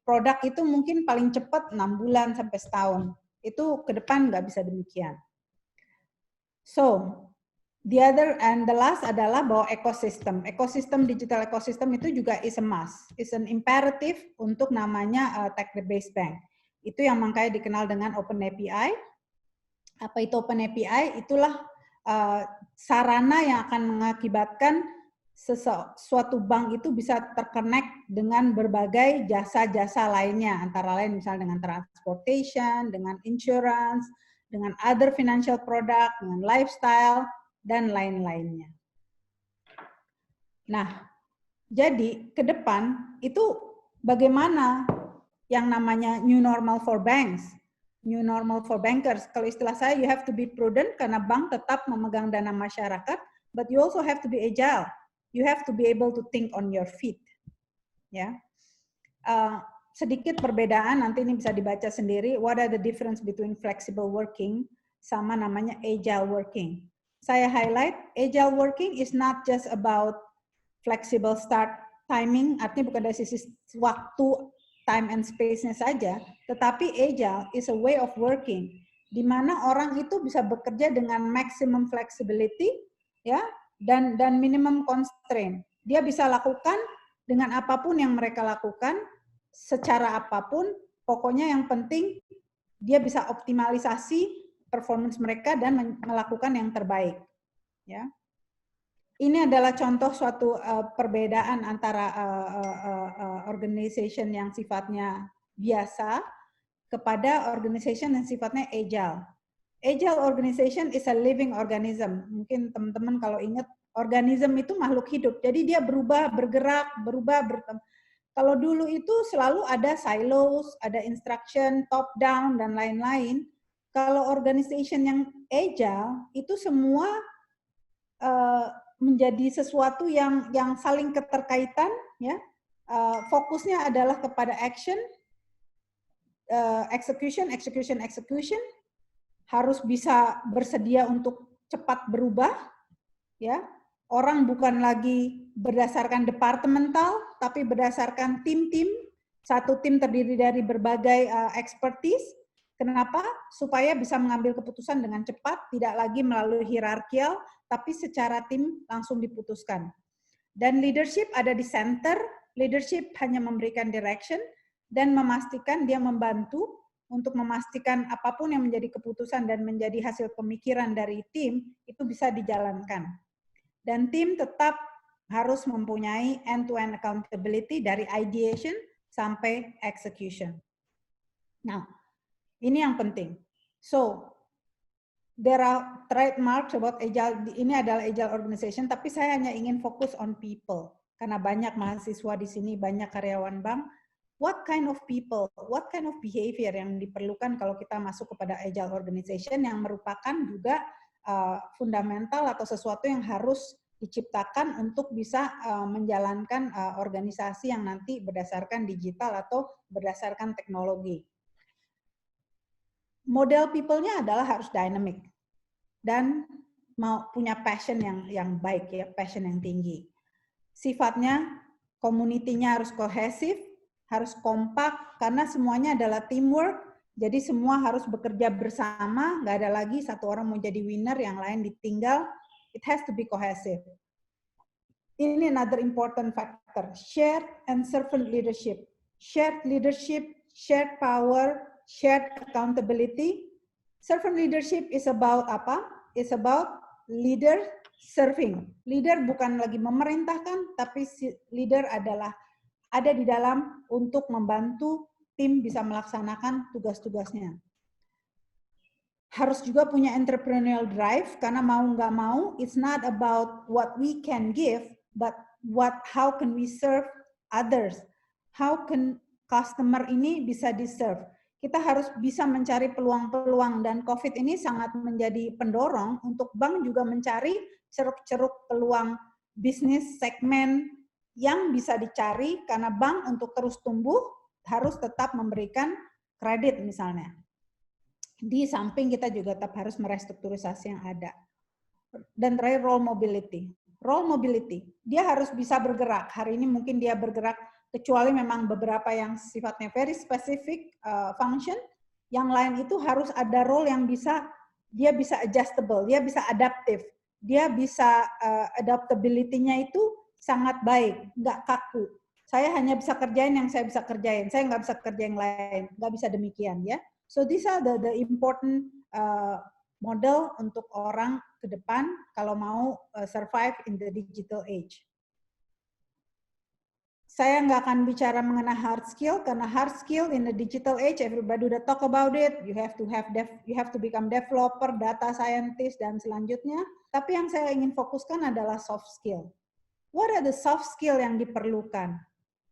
E: produk itu mungkin paling cepat 6 bulan sampai setahun. Itu ke depan nggak bisa demikian. So, the other and the last adalah bahwa ekosistem. Digital ekosistem itu juga is a must. Is an imperative untuk namanya tech-based bank. Itu yang makanya dikenal dengan Open API. Apa itu Open API? Itulah sarana yang akan mengakibatkan suatu bank itu bisa terconnect dengan berbagai jasa-jasa lainnya, antara lain misalnya dengan transportation, dengan insurance, dengan other financial product, dengan lifestyle, dan lain-lainnya. Nah, jadi ke depan itu bagaimana yang namanya new normal for banks, new normal for bankers. Kalau istilah saya, you have to be prudent karena bank tetap memegang dana masyarakat, but you also have to be agile. You have to be able to think on your feet. Ya, sedikit perbedaan, nanti ini bisa dibaca sendiri. What are the difference between flexible working sama namanya agile working? Saya highlight, agile working is not just about flexible start timing, artinya bukan dari sisi waktu, time and space-nya saja, tetapi agile is a way of working, di mana orang itu bisa bekerja dengan maximum flexibility, ya, dan minimum constraint. Dia bisa lakukan dengan apapun yang mereka lakukan, secara apapun, pokoknya yang penting dia bisa optimalisasi performance mereka dan melakukan yang terbaik. Ya. Ini adalah contoh suatu perbedaan antara organization yang sifatnya biasa kepada organization yang sifatnya agile. Agile organization is a living organism. Mungkin teman-teman kalau ingat, organisme itu makhluk hidup. Jadi dia berubah, bergerak, kalau dulu itu selalu ada silos, ada instruction, top down, dan lain-lain. Kalau organization yang agile, itu semua menjadi sesuatu yang saling keterkaitan, ya. Fokusnya adalah kepada action, execution, harus bisa bersedia untuk cepat berubah, ya. Orang bukan lagi berdasarkan departemental, tapi berdasarkan tim-tim. Satu tim terdiri dari berbagai expertise. Kenapa? Supaya bisa mengambil keputusan dengan cepat, tidak lagi melalui hierarkial, tapi secara tim langsung diputuskan. Dan leadership ada di center, leadership hanya memberikan direction, dan memastikan dia membantu untuk memastikan apapun yang menjadi keputusan dan menjadi hasil pemikiran dari tim, itu bisa dijalankan. Dan tim tetap harus mempunyai end-to-end accountability dari ideation sampai execution. Nah, ini yang penting. So, there are trademarks about agile. Ini adalah agile organization, tapi saya hanya ingin fokus on people. Karena banyak mahasiswa di sini, banyak karyawan bank. What kind of people, what kind of behavior yang diperlukan kalau kita masuk kepada agile organization yang merupakan juga fundamental atau sesuatu yang harus diciptakan untuk bisa menjalankan organisasi yang nanti berdasarkan digital atau berdasarkan teknologi. Model people-nya adalah harus dynamic dan mau punya passion yang baik, ya, passion yang tinggi. Sifatnya community-nya harus kohesif, harus kompak karena semuanya adalah teamwork. Jadi semua harus bekerja bersama, nggak ada lagi satu orang mau jadi winner, yang lain ditinggal. It has to be cohesive. Ini another important factor, shared and servant leadership. Shared leadership, shared power, shared accountability. Servant leadership is about apa? It's about leader serving. Leader bukan lagi memerintahkan, tapi leader adalah ada di dalam untuk membantu tim bisa melaksanakan tugas-tugasnya. Harus juga punya entrepreneurial drive, karena mau nggak mau, it's not about what we can give, but how can we serve others? How can customer ini bisa di-serve? Kita harus bisa mencari peluang-peluang, dan COVID ini sangat menjadi pendorong untuk bank juga mencari ceruk-ceruk peluang bisnis segmen yang bisa dicari, karena bank untuk terus tumbuh harus tetap memberikan kredit misalnya. Di samping kita juga tetap harus merestrukturisasi yang ada. Dan terakhir role mobility. Role mobility, dia harus bisa bergerak. Hari ini mungkin dia bergerak, kecuali memang beberapa yang sifatnya very specific function, yang lain itu harus ada role yang bisa, dia bisa adjustable, dia bisa adaptif, dia bisa adaptability-nya itu sangat baik, nggak kaku. Saya hanya bisa kerjain yang saya bisa kerjain, saya nggak bisa kerja yang lain, nggak bisa demikian, ya. So these are the important model untuk orang ke depan kalau mau survive in the digital age. Saya nggak akan bicara mengenai hard skill, karena hard skill in the digital age everybody udah talk about it. You have to become developer, data scientist, dan selanjutnya. Tapi yang saya ingin fokuskan adalah soft skill. What are the soft skill yang diperlukan?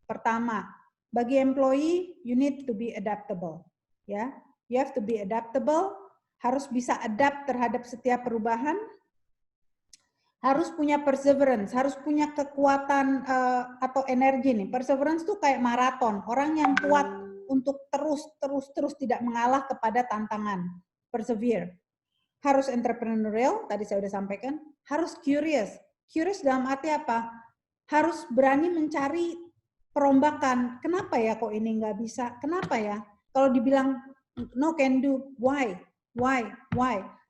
E: Pertama, bagi employee, you need to be adaptable. Ya, you have to be adaptable, harus bisa adapt terhadap setiap perubahan, harus punya perseverance, harus punya kekuatan atau energi nih. Perseverance tuh kayak maraton, orang yang kuat untuk terus tidak mengalah kepada tantangan. Persevere. Harus entrepreneurial, tadi saya udah sampaikan, harus curious. Curious dalam arti apa? Harus berani mencari perombakan. Kenapa ya kok ini nggak bisa? Kenapa ya? Kalau dibilang no can do, why?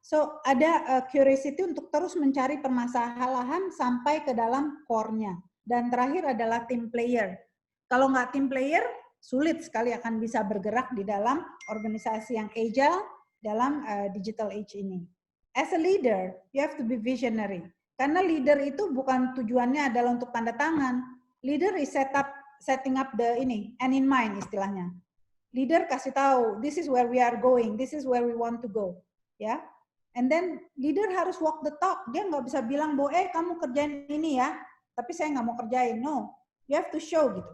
E: So ada curiosity untuk terus mencari permasalahan sampai ke dalam core-nya. Dan terakhir adalah team player. Kalau nggak team player, sulit sekali akan bisa bergerak di dalam organisasi yang agile dalam digital age ini. As a leader, you have to be visionary. Karena leader itu bukan tujuannya adalah untuk tanda tangan. Leader is setting up the end in mind istilahnya. Leader kasih tahu, this is where we are going, this is where we want to go, ya. And then leader harus walk the talk. Dia nggak bisa bilang bahwa kamu kerjain ini ya, tapi saya nggak mau kerjain. No, you have to show gitu.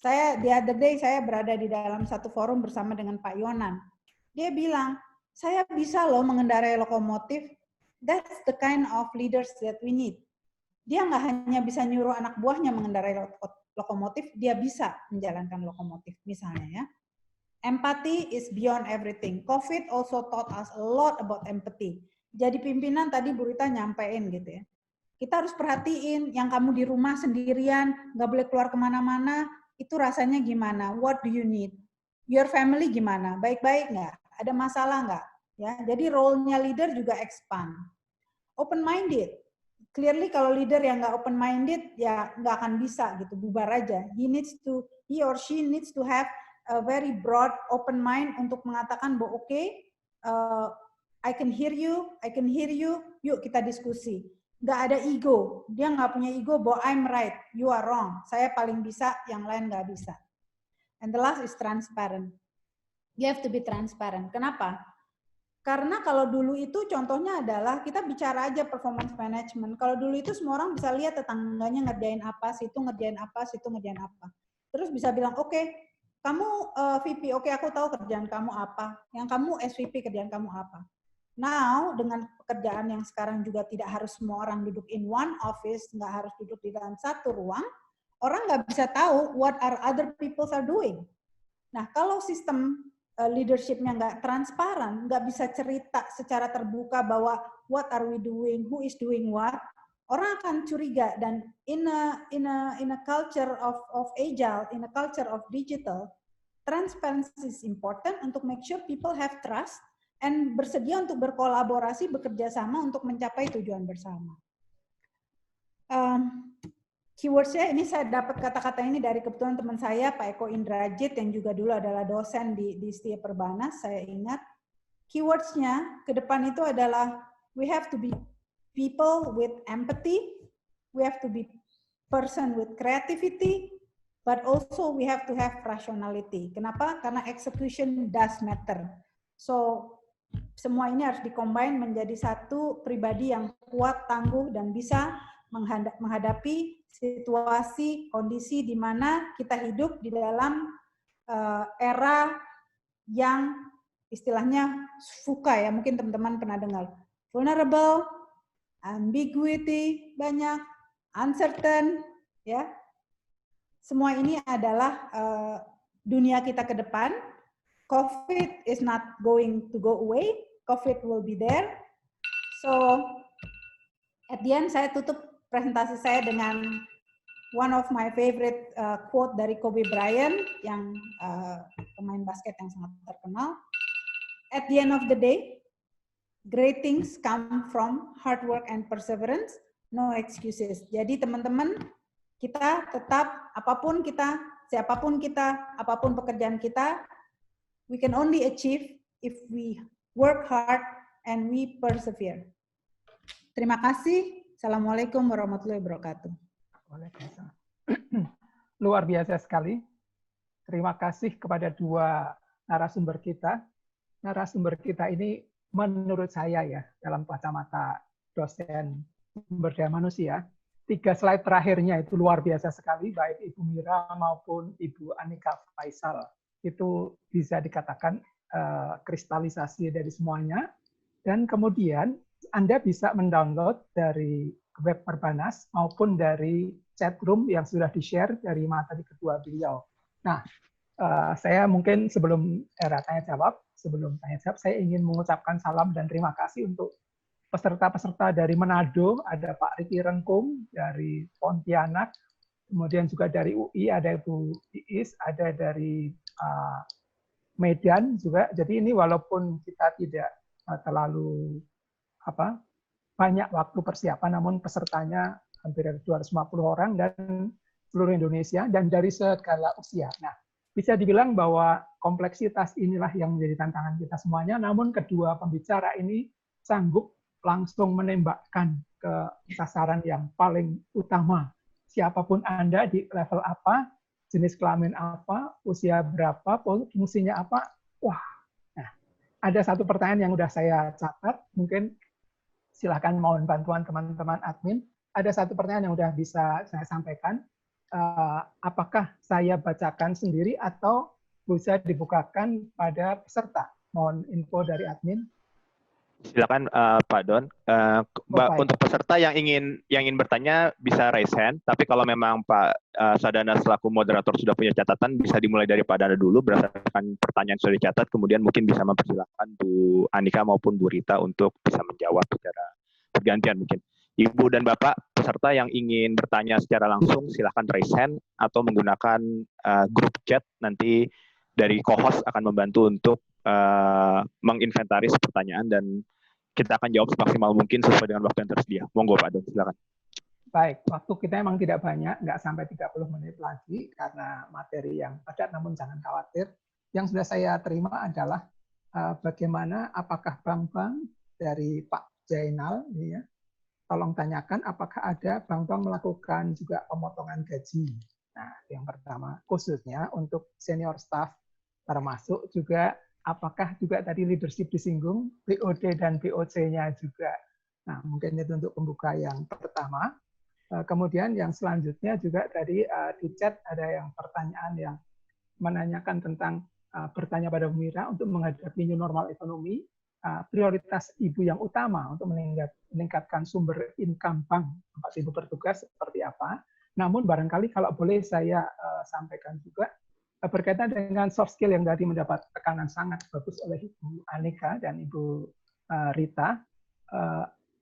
E: The other day saya berada di dalam satu forum bersama dengan Pak Yonan. Dia bilang, saya bisa loh mengendarai lokomotif. That's the kind of leaders that we need. Dia nggak hanya bisa nyuruh anak buahnya mengendarai lokomotif, dia bisa menjalankan lokomotif misalnya ya. Empathy is beyond everything. COVID also taught us a lot about empathy. Jadi pimpinan tadi Bu Rita nyampein gitu ya. Kita harus perhatiin yang kamu di rumah sendirian, nggak boleh keluar kemana-mana, itu rasanya gimana? What do you need? Your family gimana? Baik-baik nggak? Ada masalah nggak? Ya, jadi role-nya leader juga expand. Open-minded. Clearly kalau leader yang nggak open-minded, ya nggak akan bisa gitu, bubar aja. He or she needs to have a very broad open mind untuk mengatakan bahwa I can hear you, yuk kita diskusi. Nggak ada ego, dia nggak punya ego bahwa I'm right, you are wrong, saya paling bisa, yang lain nggak bisa. And the last is transparent. You have to be transparent. Kenapa? Karena kalau dulu itu contohnya adalah kita bicara aja performance management. Kalau dulu itu semua orang bisa lihat tetangganya ngerjain apa, situ ngerjain apa, situ ngerjain apa. Terus bisa bilang, oke, kamu VP, oke aku tahu kerjaan kamu apa. Yang kamu SVP kerjaan kamu apa. Now, dengan pekerjaan yang sekarang juga tidak harus semua orang duduk in one office, nggak harus duduk di dalam satu ruang, orang nggak bisa tahu what are other people are doing. Nah, kalau sistem leadership-nya nggak transparan, nggak bisa cerita secara terbuka bahwa what are we doing, who is doing what, orang akan curiga. Dan in a culture of agile, in a culture of digital, transparency is important untuk make sure people have trust and bersedia untuk berkolaborasi, bekerja sama untuk mencapai tujuan bersama. Keywords-nya ini saya dapat kata-kata ini dari kebetulan teman saya, Pak Eko Indrajit, yang juga dulu adalah dosen di Setia Perbanas, saya ingat. Keywords-nya ke depan itu adalah we have to be people with empathy, we have to be person with creativity, but also we have to have rationality. Kenapa? Karena execution does matter. So, semua ini harus dikombin menjadi satu pribadi yang kuat, tangguh, dan bisa menghadapi situasi, kondisi di mana kita hidup di dalam era yang istilahnya VUCA ya, mungkin teman-teman pernah dengar. Vulnerable, ambiguity banyak, uncertain, ya. Semua ini adalah dunia kita ke depan. COVID is not going to go away. COVID will be there. So, at the end saya tutup presentasi saya dengan one of my favorite quote dari Kobe Bryant, yang pemain basket yang sangat terkenal. At the end of the day, great things come from hard work and perseverance, no excuses. Jadi teman-teman, kita tetap, apapun kita, siapapun kita, apapun pekerjaan kita, we can only achieve if we work hard and we persevere. Terima kasih. Assalamualaikum warahmatullahi wabarakatuh.
A: Waalaikumsalam. Luar biasa sekali. Terima kasih kepada dua narasumber kita. Narasumber kita ini menurut saya ya, dalam kacamata dosen sumber daya manusia, 3 slide terakhirnya itu luar biasa sekali, baik Ibu Mira maupun Ibu Anika Faisal. Itu bisa dikatakan kristalisasi dari semuanya. Dan kemudian Anda bisa mendownload dari web Perbanas maupun dari chat room yang sudah di-share dari materi kedua beliau. Nah, saya mungkin sebelum era tanya jawab, saya ingin mengucapkan salam dan terima kasih untuk peserta-peserta dari Manado, ada Pak Riki Rengkung dari Pontianak, kemudian juga dari UI ada Ibu Iis, ada dari Medan juga. Jadi ini walaupun kita tidak terlalu banyak waktu persiapan, namun pesertanya hampir 250 orang dan seluruh Indonesia dan dari segala usia. Nah, bisa dibilang bahwa kompleksitas inilah yang menjadi tantangan kita semuanya, namun kedua pembicara ini sanggup langsung menembakkan ke sasaran yang paling utama. Siapapun Anda di level apa, jenis kelamin apa, usia berapa, fungsinya apa, wah. Nah, ada satu pertanyaan yang udah saya catat, mungkin silakan mohon bantuan teman-teman admin. Ada satu pertanyaan yang udah bisa saya sampaikan. Apakah saya bacakan sendiri atau bisa dibukakan pada peserta? Mohon info dari admin.
D: Silakan Pak Don. Untuk peserta yang ingin bertanya bisa raise hand. Tapi kalau memang Pak Sadana selaku moderator sudah punya catatan, bisa dimulai dari Pak Dana dulu berdasarkan pertanyaan yang sudah dicatat. Kemudian mungkin bisa mempersilahkan Bu Anika maupun Bu Rita untuk bisa menjawab secara bergantian mungkin. Ibu dan Bapak peserta yang ingin bertanya secara langsung, silakan raise hand atau menggunakan grup chat. Nanti dari co-host akan membantu untuk menginventaris pertanyaan dan kita akan jawab semaksimal mungkin sesuai dengan waktu yang tersedia. Monggo Pak Don, silakan.
A: Baik, waktu kita memang tidak banyak, nggak sampai 30 menit lagi karena materi yang padat, namun jangan khawatir. Yang sudah saya terima adalah bagaimana, apakah bank-bank dari Pak Jainal, ini ya, tolong tanyakan apakah ada bank-bank melakukan juga pemotongan gaji. Nah, yang pertama, khususnya untuk senior staff, termasuk juga apakah juga tadi leadership disinggung, BOD dan BOC-nya juga. Nah, mungkin itu untuk pembuka yang pertama. Kemudian yang selanjutnya juga tadi di chat ada yang pertanyaan yang menanyakan tentang bertanya pada Bu Mira untuk menghadapi new normal ekonomi, prioritas Ibu yang utama untuk meningkatkan sumber income bank tempat Ibu bertugas seperti apa. Namun barangkali kalau boleh saya sampaikan juga berkaitan dengan soft skill yang tadi mendapat tekanan sangat bagus oleh Ibu Anika dan Ibu Rita,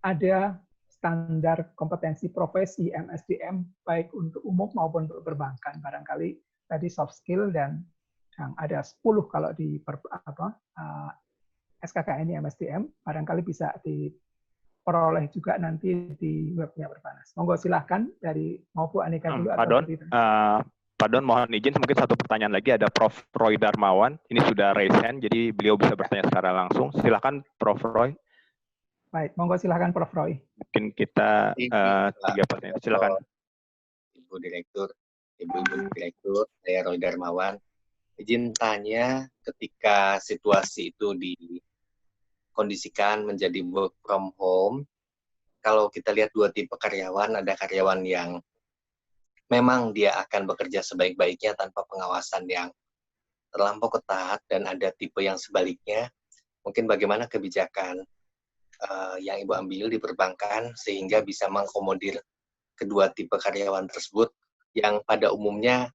A: ada standar kompetensi profesi MSDM baik untuk umum maupun untuk perbankan. Barangkali tadi soft skill dan yang ada 10 kalau di SKKN ini MSDM, barangkali bisa diperoleh juga nanti di webnya Perbanas. Monggo silahkan dari mau Bu Anika dulu atau
D: Pak Don, mohon izin mungkin satu pertanyaan lagi, ada Prof. Roy Darmawan, ini sudah raise hand, jadi beliau bisa bertanya secara langsung. Silakan Prof. Roy.
A: Baik, monggo silahkan Prof. Roy.
D: Mungkin kita 3 pertanyaan, silakan.
F: Ibu Direktur, saya Roy Darmawan. Izin tanya, ketika situasi itu dikondisikan menjadi work from home, kalau kita lihat dua tipe karyawan, ada karyawan yang memang dia akan bekerja sebaik-baiknya tanpa pengawasan yang terlampau ketat, dan ada tipe yang sebaliknya. Mungkin bagaimana kebijakan yang Ibu ambil di perbankan sehingga bisa mengakomodir kedua tipe karyawan tersebut yang pada umumnya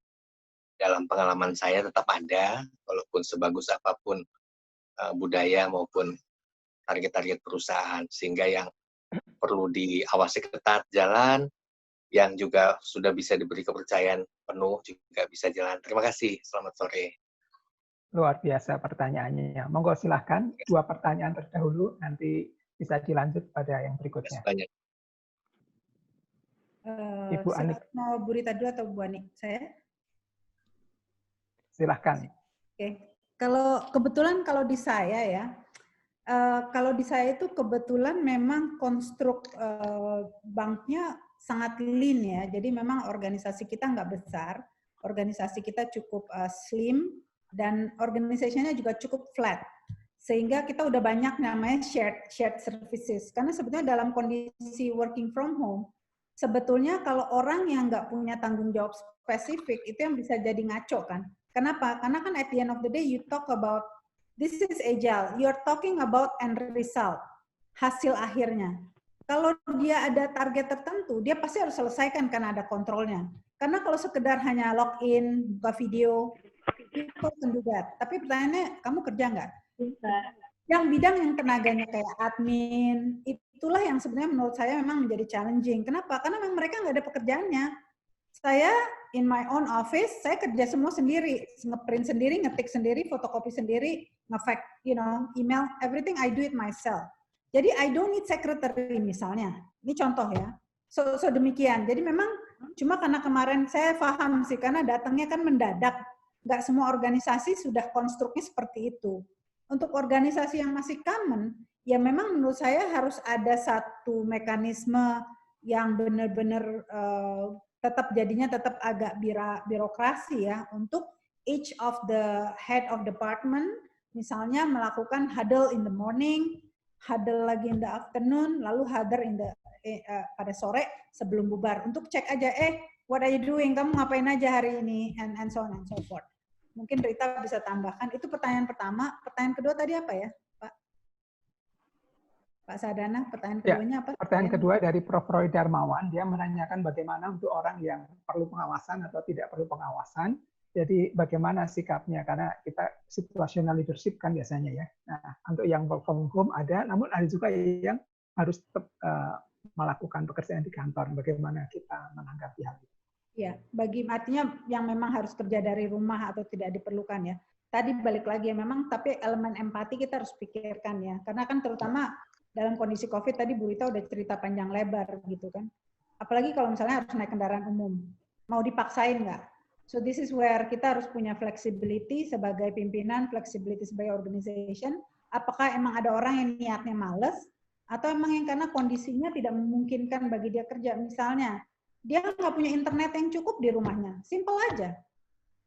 F: dalam pengalaman saya tetap ada, walaupun sebagus apapun budaya maupun target-target perusahaan, sehingga yang perlu diawasi ketat jalan, yang juga sudah bisa diberi kepercayaan penuh juga bisa jalan. Terima kasih, selamat sore.
A: Luar biasa pertanyaannya. Monggo silahkan, 2 pertanyaan terdahulu, nanti bisa dilanjut pada yang berikutnya. Ibu Anik.
E: Mau Bu Rita dulu atau Bu Anik? Saya?
A: Silahkan.
E: Oke. Kalau di saya ya, kalau di saya itu kebetulan memang konstruk banknya sangat lean ya. Jadi memang organisasi kita nggak besar, organisasi kita cukup slim dan organisasinya juga cukup flat. Sehingga kita udah banyak namanya shared services. Karena sebetulnya dalam kondisi working from home, sebetulnya kalau orang yang nggak punya tanggung jawab spesifik itu yang bisa jadi ngaco kan. Kenapa? Karena kan at the end of the day you talk about this is agile. You're talking about end result, hasil akhirnya. Kalau dia ada target tertentu, dia pasti harus selesaikan karena ada kontrolnya. Karena kalau sekedar hanya login, buka video, itu can do that. Tapi pertanyaannya, kamu kerja nggak? Yang bidang yang tenaganya kayak admin, itulah yang sebenarnya menurut saya memang menjadi challenging. Kenapa? Karena memang mereka nggak ada pekerjaannya. Saya in my own office, saya kerja semua sendiri, ngeprint sendiri, ngetik sendiri, fotokopi sendiri, ngefax, email, everything I do it myself. Jadi I don't need secretary misalnya. Ini contoh ya. So demikian. Jadi memang cuma karena kemarin saya paham sih, karena datangnya kan mendadak. nggak semua organisasi sudah konstruknya seperti itu. Untuk organisasi yang masih common, ya memang menurut saya harus ada satu mekanisme yang benar-benar tetap agak birokrasi ya, untuk each of the head of department, misalnya melakukan huddle in the morning, huddle lagi in the afternoon, lalu huddle in the pada sore sebelum bubar, untuk cek aja, what are you doing, kamu ngapain aja hari ini, and so on and so forth. Mungkin Rita bisa tambahkan. Itu pertanyaan pertama. Pertanyaan kedua tadi apa ya, Pak? Pak Sadana, pertanyaan keduanya apa?
A: Pertanyaan kedua dari Prof. Roy Darmawan. Dia menanyakan bagaimana untuk orang yang perlu pengawasan atau tidak perlu pengawasan. Jadi bagaimana sikapnya? Karena kita situational leadership kan biasanya ya. Nah, untuk yang work from home ada, namun ada juga yang harus tetap melakukan pekerjaan di kantor. Bagaimana kita menanggapi hal itu?
E: Ya, artinya yang memang harus kerja dari rumah atau tidak diperlukan ya. Tadi balik lagi ya memang, tapi elemen empati kita harus pikirkan ya. Karena kan terutama dalam kondisi COVID tadi Bu Rita udah cerita panjang lebar gitu kan. Apalagi kalau misalnya harus naik kendaraan umum. Mau dipaksain nggak? So this is where kita harus punya flexibility sebagai pimpinan, flexibility sebagai organization. Apakah emang ada orang yang niatnya males, atau emang yang karena kondisinya tidak memungkinkan bagi dia kerja. Misalnya, dia nggak punya internet yang cukup di rumahnya. Simple aja.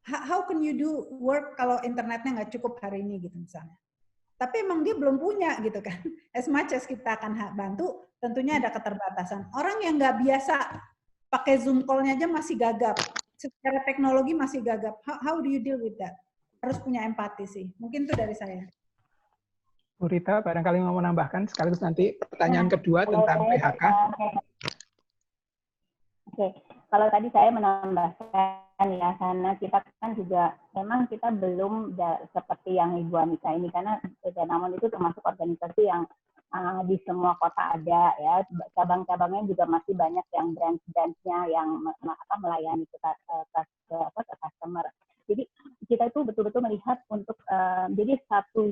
E: How can you do work kalau internetnya nggak cukup hari ini gitu misalnya. Tapi emang dia belum punya gitu kan. As much as kita akan bantu, tentunya ada keterbatasan. Orang yang nggak biasa pakai Zoom call-nya aja masih gagap. Secara teknologi masih gagap. How do you deal with that? Harus punya empati sih. Mungkin itu dari saya.
A: Bu Rita, barangkali mau menambahkan sekaligus nanti pertanyaan kedua tentang PHK.
C: Oke, kalau tadi saya menambahkan ya, karena kita kan juga memang kita belum seperti yang Ibu Anissa ini, karena namun itu termasuk organisasi yang di semua kota ada ya, cabang-cabangnya juga masih banyak yang branch-branch-nya yang melayani ke customer. Jadi kita itu betul-betul melihat untuk jadi satu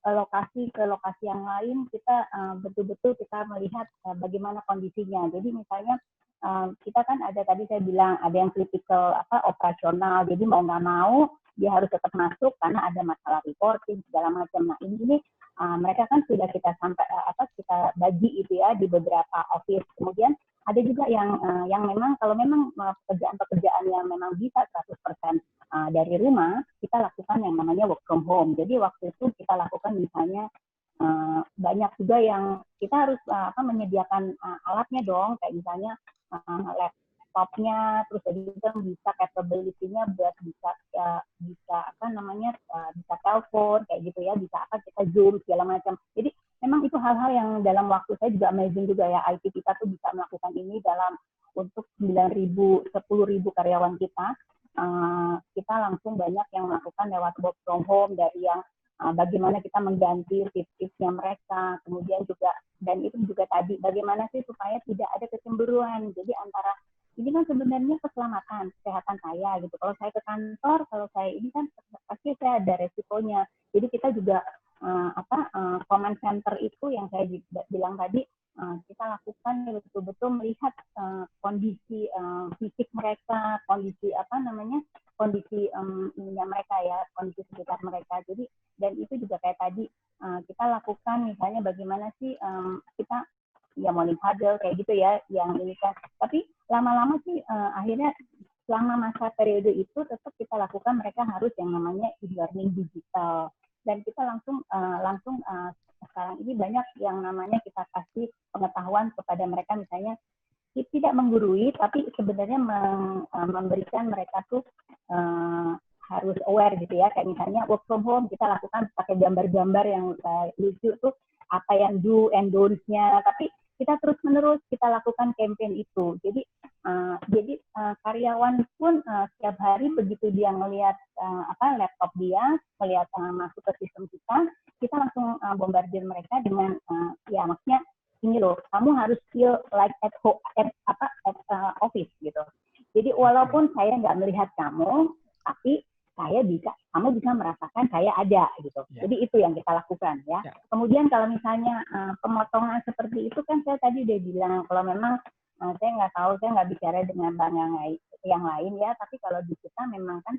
C: lokasi ke lokasi yang lain kita betul-betul kita melihat bagaimana kondisinya. Jadi misalnya kita kan ada tadi saya bilang ada yang kritikal operasional, jadi mau nggak mau dia harus tetap masuk karena ada masalah reporting segala macam. Nah ini mereka kan sudah kita kita bagi itu ya di beberapa office. Kemudian ada juga yang memang kalau memang pekerjaan-pekerjaan yang memang bisa 100% dari rumah, kita lakukan yang namanya work from home. Jadi waktu itu kita lakukan misalnya banyak juga yang kita harus menyediakan alatnya dong, kayak misalnya laptopnya, terus juga bisa capability-nya buat bisa bisa telepon kayak gitu ya, bisa kita Zoom segala macam. Jadi memang itu hal-hal yang dalam waktu saya juga amazing juga ya, IT kita tuh bisa melakukan ini dalam untuk 9.000, 10.000 karyawan kita. Kita langsung banyak yang melakukan lewat work from home, dari yang bagaimana kita mengganti tips-tipsnya mereka, kemudian juga, dan itu juga tadi, bagaimana sih supaya tidak ada kecemburuan. Jadi antara, ini kan sebenarnya keselamatan, kesehatan saya gitu. Kalau saya ke kantor, kalau saya ini kan pasti saya ada resikonya. Jadi kita juga, command center itu yang saya bilang tadi, kita lakukan betul-betul melihat kondisi fisik mereka, kondisi kondisi mereka ya, kondisi sekitar mereka. Jadi dan itu juga kayak tadi kita lakukan misalnya bagaimana sih kita ya morning huddle kayak gitu ya, yang ini kan. Tapi lama-lama sih akhirnya selama masa periode itu tetap kita lakukan, mereka harus yang namanya e-learning digital, dan kita langsung sekarang ini banyak yang namanya kita kasih pengetahuan kepada mereka, misalnya tidak menggurui tapi sebenarnya memberikan mereka tuh harus aware gitu ya, kayak misalnya work from home kita lakukan pakai gambar-gambar yang lucu tuh apa yang do and don'ts-nya, tapi kita terus-menerus kita lakukan campaign itu. Jadi karyawan pun setiap hari begitu dia melihat laptop dia, melihat masuk ke sistem kita langsung bombardir mereka dengan ya maksudnya ini loh, kamu harus feel like at home, at office gitu. Jadi walaupun saya nggak melihat kamu, tapi kamu bisa merasakan saya ada gitu. Yeah. Jadi itu yang kita lakukan ya. Yeah. Kemudian kalau misalnya pemotongan seperti itu kan saya tadi udah bilang, kalau memang Saya nggak tahu, saya nggak bicara dengan bank yang lain ya, tapi kalau di kita memang kan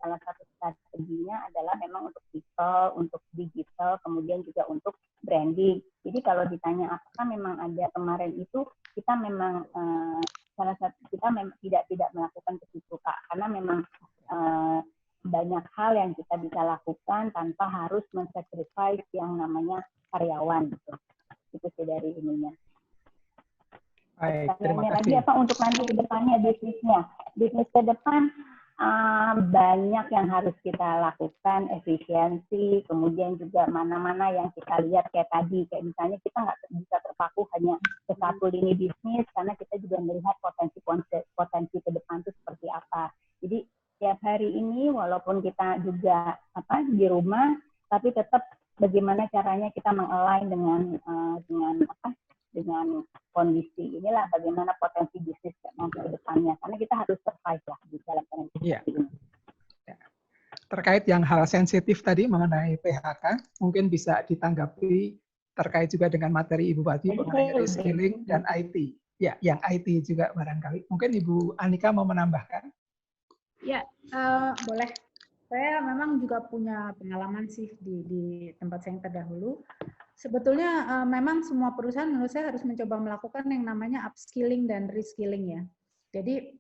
C: salah satu strateginya adalah memang untuk people, untuk digital, kemudian juga untuk branding. Jadi kalau ditanya apakah memang ada kemarin itu, kita memang salah satu kita memang tidak melakukan ke situ Kak, karena memang banyak hal yang kita bisa lakukan tanpa harus men-sacrifice yang namanya karyawan gitu. Itu sih dari ininya.
A: Baik, terima kasih.
C: Lagi apa untuk nanti ke depannya bisnisnya? Bisnis ke depan banyak yang harus kita lakukan, efisiensi, kemudian juga mana-mana yang kita lihat kayak tadi, kayak misalnya kita nggak bisa terpaku hanya ke satu lini bisnis, karena kita juga melihat potensi ke depan itu seperti apa. Jadi tiap hari ini walaupun kita juga di rumah, tapi tetap bagaimana caranya kita meng-align dengan kondisi inilah bagaimana potensi bisnis nanti ke depannya, karena kita harus survive lah di dalam kondisi ini.
A: Terkait yang hal sensitif tadi mengenai PHK, mungkin bisa ditanggapi terkait juga dengan materi Ibu Wati mengenai reskilling dan IT. Ya, yang IT juga barangkali. Mungkin Ibu Anika mau menambahkan?
E: Ya, boleh. Saya memang juga punya pengalaman sih di tempat saya yang terdahulu. Sebetulnya memang semua perusahaan menurut saya harus mencoba melakukan yang namanya upskilling dan reskilling ya. Jadi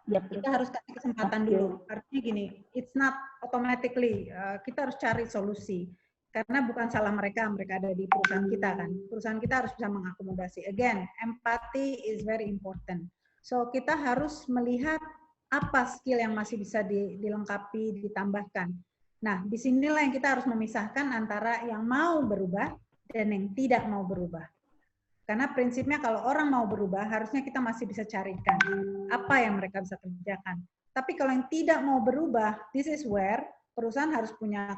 E: kita harus kasih kesempatan dulu. Artinya gini, it's not automatically, kita harus cari solusi. Karena bukan salah mereka ada di perusahaan kita kan. Perusahaan kita harus bisa mengakomodasi. Again, empathy is very important. So kita harus melihat apa skill yang masih bisa dilengkapi, ditambahkan. Nah, disinilah yang kita harus memisahkan antara yang mau berubah dan yang tidak mau berubah. Karena prinsipnya kalau orang mau berubah, harusnya kita masih bisa carikan apa yang mereka bisa kerjakan. Tapi kalau yang tidak mau berubah, this is where perusahaan harus punya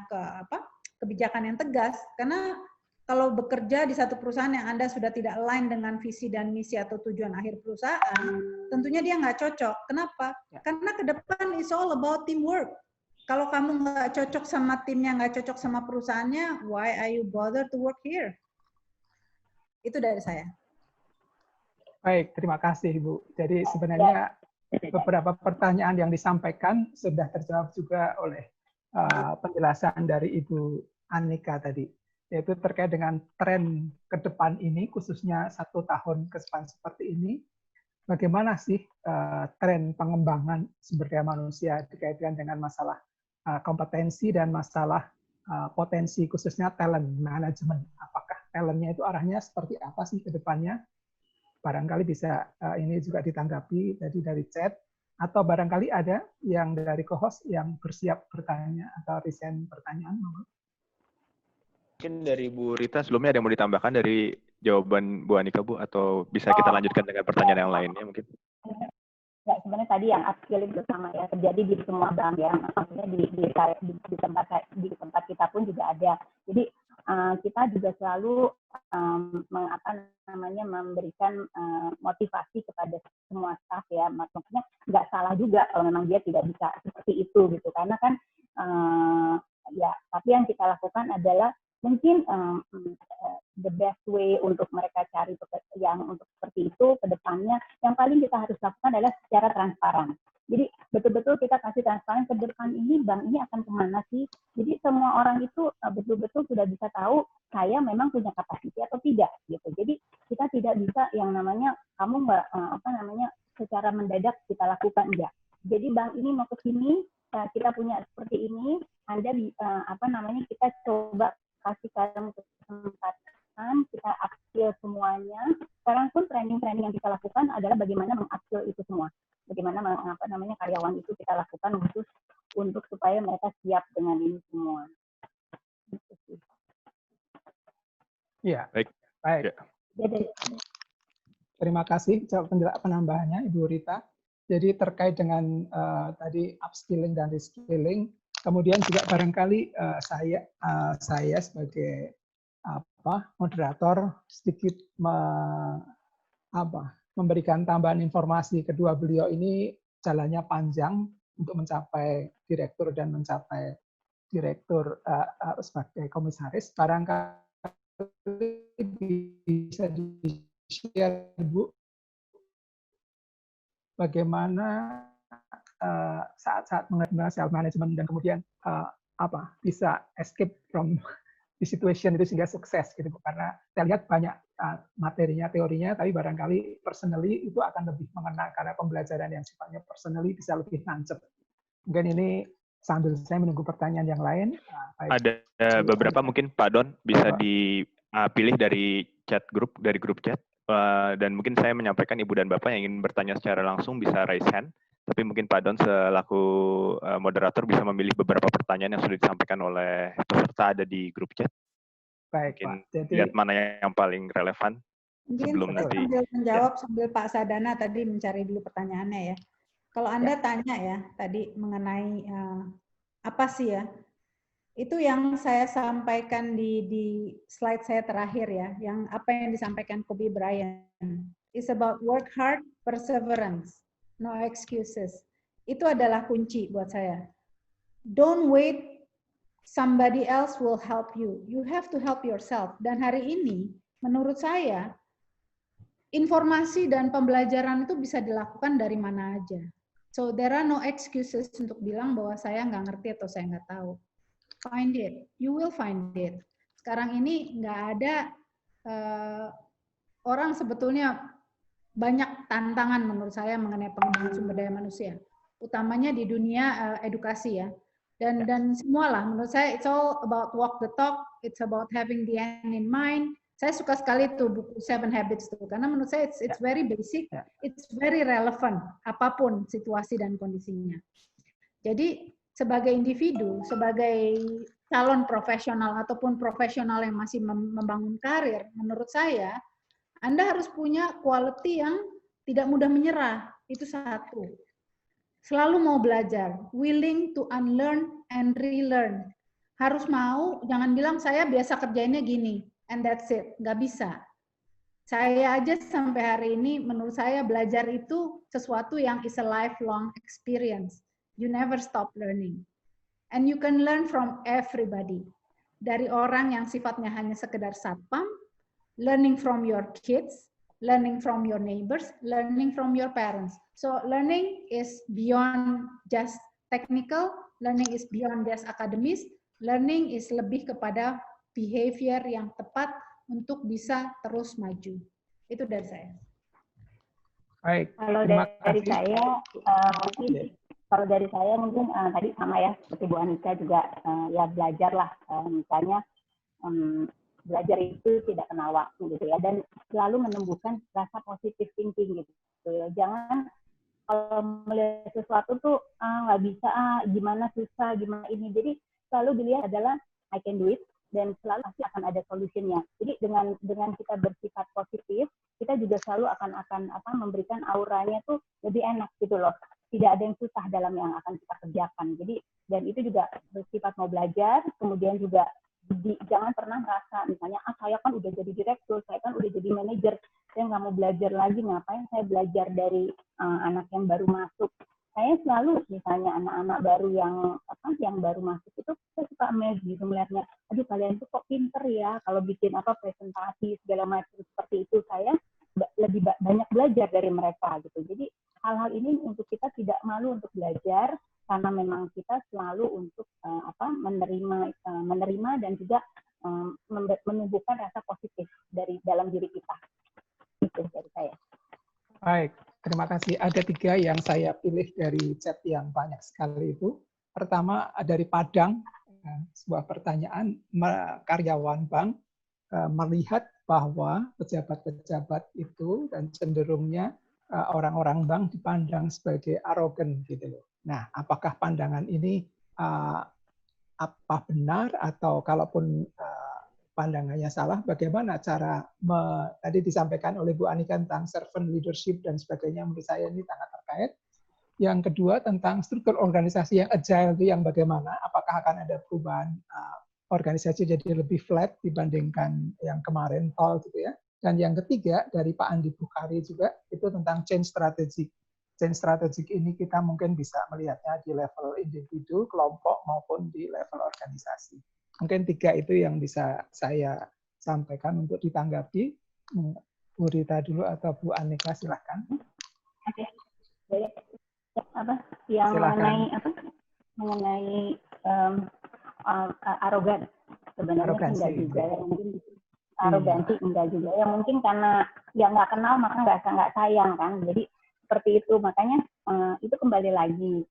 E: kebijakan yang tegas. Karena kalau bekerja di satu perusahaan yang Anda sudah tidak align dengan visi dan misi atau tujuan akhir perusahaan, tentunya dia nggak cocok. Kenapa? Karena ke depan is all about teamwork. Kalau kamu nggak cocok sama timnya, nggak cocok sama perusahaannya, why are you bother to work here? Itu dari saya.
A: Baik, terima kasih Ibu. Jadi sebenarnya beberapa pertanyaan yang disampaikan sudah terjawab juga oleh penjelasan dari Ibu Anika tadi, yaitu terkait dengan tren ke depan ini, khususnya 1 tahun ke depan seperti ini, bagaimana sih tren pengembangan sumber daya manusia dikaitkan dengan masalah kompetensi dan masalah potensi, khususnya talent management. Apakah talentnya itu arahnya seperti apa sih ke depannya? Barangkali bisa ini juga ditanggapi dari chat, atau barangkali ada yang dari co-host yang bersiap bertanya atau present pertanyaan.
D: Mungkin dari Bu Rita sebelumnya ada yang mau ditambahkan dari jawaban Bu Anika, Bu, atau bisa kita lanjutkan dengan pertanyaan yang lainnya mungkin?
C: Ya, sebenarnya tadi yang upskilling itu sama ya, terjadi di semua bank ya, maksudnya di tempat kita pun juga ada. Jadi kita juga selalu memberikan motivasi kepada semua staff ya, maksudnya nggak salah juga kalau memang dia tidak bisa seperti itu gitu, karena kan ya, tapi yang kita lakukan adalah mungkin the best way untuk mereka cari yang untuk seperti itu ke depannya, yang paling kita harus lakukan adalah secara transparan. Jadi betul-betul kita kasih transparan ke depan ini, bank ini akan kemana sih. Jadi semua orang itu betul-betul sudah bisa tahu saya memang punya kapasitas atau tidak gitu. Jadi kita tidak bisa yang namanya kamu nggak secara mendadak kita lakukan, enggak. Jadi bank ini mau ke sini, kita punya seperti ini, Anda kita coba kasih kalian kesempatan, kita upskill semuanya. Sekarang pun training-training yang kita lakukan adalah bagaimana mengupskill itu semua. Bagaimana karyawan itu kita lakukan khusus untuk supaya mereka siap dengan ini semua.
A: Iya,
D: baik.
A: Terima kasih penambahannya Ibu Rita. Jadi terkait dengan tadi upskilling dan reskilling, kemudian juga barangkali saya sebagai moderator sedikit memberikan tambahan informasi. Kedua beliau ini jalannya panjang untuk mencapai direktur dan mencapai direktur sebagai komisaris. Barangkali bisa di-share Bu bagaimana saat-saat mengenal self management dan kemudian bisa escape from the situation itu sehingga sukses gitu, karena saya lihat banyak materinya, teorinya, tapi barangkali personally itu akan lebih mengena karena pembelajaran yang sifatnya personally bisa lebih nancep. Mungkin ini sambil saya menunggu pertanyaan yang lain.
D: Ada beberapa mungkin Pak Don bisa dipilih dari chat grup, dari grup chat, dan mungkin saya menyampaikan Ibu dan Bapak yang ingin bertanya secara langsung bisa raise hand, tapi mungkin Pak Don selaku moderator bisa memilih beberapa pertanyaan yang sudah disampaikan oleh peserta ada di grup chat.
A: Baik,
D: mungkin
A: Pak. Jadi,
D: lihat mana yang paling relevan.
E: Mungkin
D: sebelum nanti
E: sambil menjawab sambil Pak Sadana tadi mencari dulu pertanyaannya ya. Kalau Anda tanya ya tadi mengenai apa sih ya, itu yang saya sampaikan di slide saya terakhir ya, yang apa yang disampaikan Kobe Bryant. It's about work hard, perseverance, no excuses. Itu adalah kunci buat saya. Don't wait, somebody else will help you. You have to help yourself. Dan hari ini, menurut saya, informasi dan pembelajaran itu bisa dilakukan dari mana aja. So there are no excuses untuk bilang bahwa saya nggak ngerti atau saya nggak tahu. Find it, you will find it. Sekarang ini nggak ada orang sebetulnya banyak tantangan menurut saya mengenai pengembangan sumber daya manusia, utamanya di dunia edukasi ya. Dan semualah menurut saya it's all about walk the talk, it's about having the end in mind. Saya suka sekali tuh buku Seven Habits tuh, karena menurut saya it's very basic, it's very relevant apapun situasi dan kondisinya. Jadi sebagai individu, sebagai calon profesional ataupun profesional yang masih membangun karir, menurut saya Anda harus punya quality yang tidak mudah menyerah, itu satu. Selalu mau belajar, willing to unlearn and relearn. Harus mau, jangan bilang saya biasa kerjainnya gini, and that's it, nggak bisa. Saya aja sampai hari ini, menurut saya belajar itu sesuatu yang is a lifelong experience. You never stop learning. And you can learn from everybody. Dari orang yang sifatnya hanya sekedar satpam, learning from your kids, learning from your neighbors, learning from your parents. So learning is beyond just technical, learning is beyond just akademis, learning is lebih kepada behavior yang tepat untuk bisa terus maju. Itu dari saya.
A: Baik.
C: Kalau dari saya mungkin tadi sama ya seperti Bu Anika juga ya belajarlah misalnya belajar itu tidak kenal waktu gitu ya, dan selalu menumbuhkan rasa positive thinking gitu ya. Jangan kalau melihat sesuatu tuh nggak bisa, gimana susah, gimana ini. Jadi selalu dilihat adalah I can do it, dan selalu pasti akan ada solusinya. Jadi dengan kita bersifat positif, kita juga selalu akan memberikan auranya tuh lebih enak gitu loh. Tidak ada yang susah dalam yang akan kita kerjakan. Jadi dan itu juga bersifat mau belajar, kemudian juga jangan pernah merasa misalnya saya kan udah jadi direktur, saya kan udah jadi manajer, saya nggak mau belajar lagi, ngapain saya belajar dari anak yang baru masuk. Saya selalu misalnya anak-anak baru yang baru masuk itu saya suka amazed gitu melihatnya, aduh kalian tuh kok pinter ya kalau bikin presentasi segala macam seperti itu. Saya lebih banyak belajar dari mereka gitu. Jadi hal-hal ini untuk kita tidak malu untuk belajar, karena memang kita selalu untuk menerima dan juga menumbuhkan rasa positif dari dalam diri kita. Itu dari saya.
A: Baik, terima kasih. Ada 3 yang saya pilih dari chat yang banyak sekali itu. Pertama dari Padang, sebuah pertanyaan, karyawan bank melihat bahwa pejabat-pejabat itu dan cenderungnya orang-orang bank dipandang sebagai arogan gitu loh. Nah, apakah pandangan ini apa benar, atau kalaupun pandangannya salah, bagaimana cara tadi disampaikan oleh Bu Anika tentang servant leadership dan sebagainya, menurut saya ini sangat terkait. Yang kedua tentang struktur organisasi yang agile itu yang bagaimana, apakah akan ada perubahan organisasi jadi lebih flat dibandingkan yang kemarin tol gitu ya. Dan yang ketiga dari Pak Andi Bukhari juga itu tentang change strategy. Change strategic ini kita mungkin bisa melihatnya di level individu, kelompok maupun di level organisasi. Mungkin 3 itu yang bisa saya sampaikan untuk ditanggapi. Bu Rita dulu atau Bu Anika, silahkan.
C: Oke. apa yang mengenai arogan. Sebenarnya enggak juga ya, mungkin arogansi enggak juga ya, mungkin karena ya nggak kenal maka nggak sayang kan, jadi seperti itu. Makanya itu kembali lagi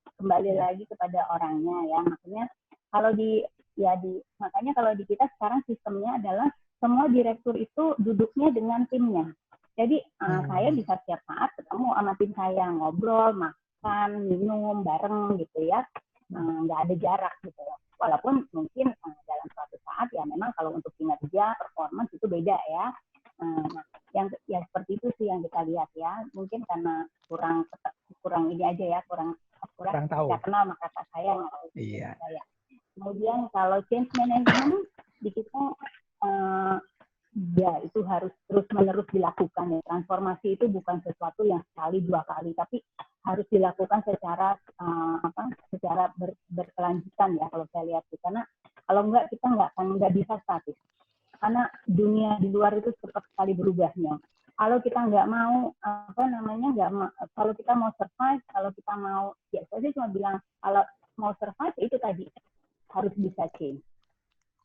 C: kepada orangnya ya. Makanya makanya kalau di kita sekarang sistemnya adalah semua direktur itu duduknya dengan timnya. Jadi saya bisa setiap saat ketemu sama tim saya, ngobrol, makan, minum bareng gitu ya, nggak ada jarak gitu ya. Walaupun mungkin dalam suatu saat ya memang kalau untuk kinerja, performance itu beda ya. Nah, yang seperti itu sih yang kita lihat ya. Mungkin karena kurang ini aja ya, kurang tahu. Tidak kenal maka kata saya. Iya. Kemudian kalau change management di kita ya itu harus terus-menerus dilakukan ya. Transformasi itu bukan sesuatu yang sekali dua kali, tapi harus dilakukan secara berkelanjutan ya kalau saya lihat. Karena kalau enggak kita nggak bisa statis. Karena dunia di luar itu cepat sekali berubahnya. Kalau kita nggak mau kalau kita mau survive, kalau kita mau ya saya cuma bilang kalau mau survive itu tadi harus bisa change.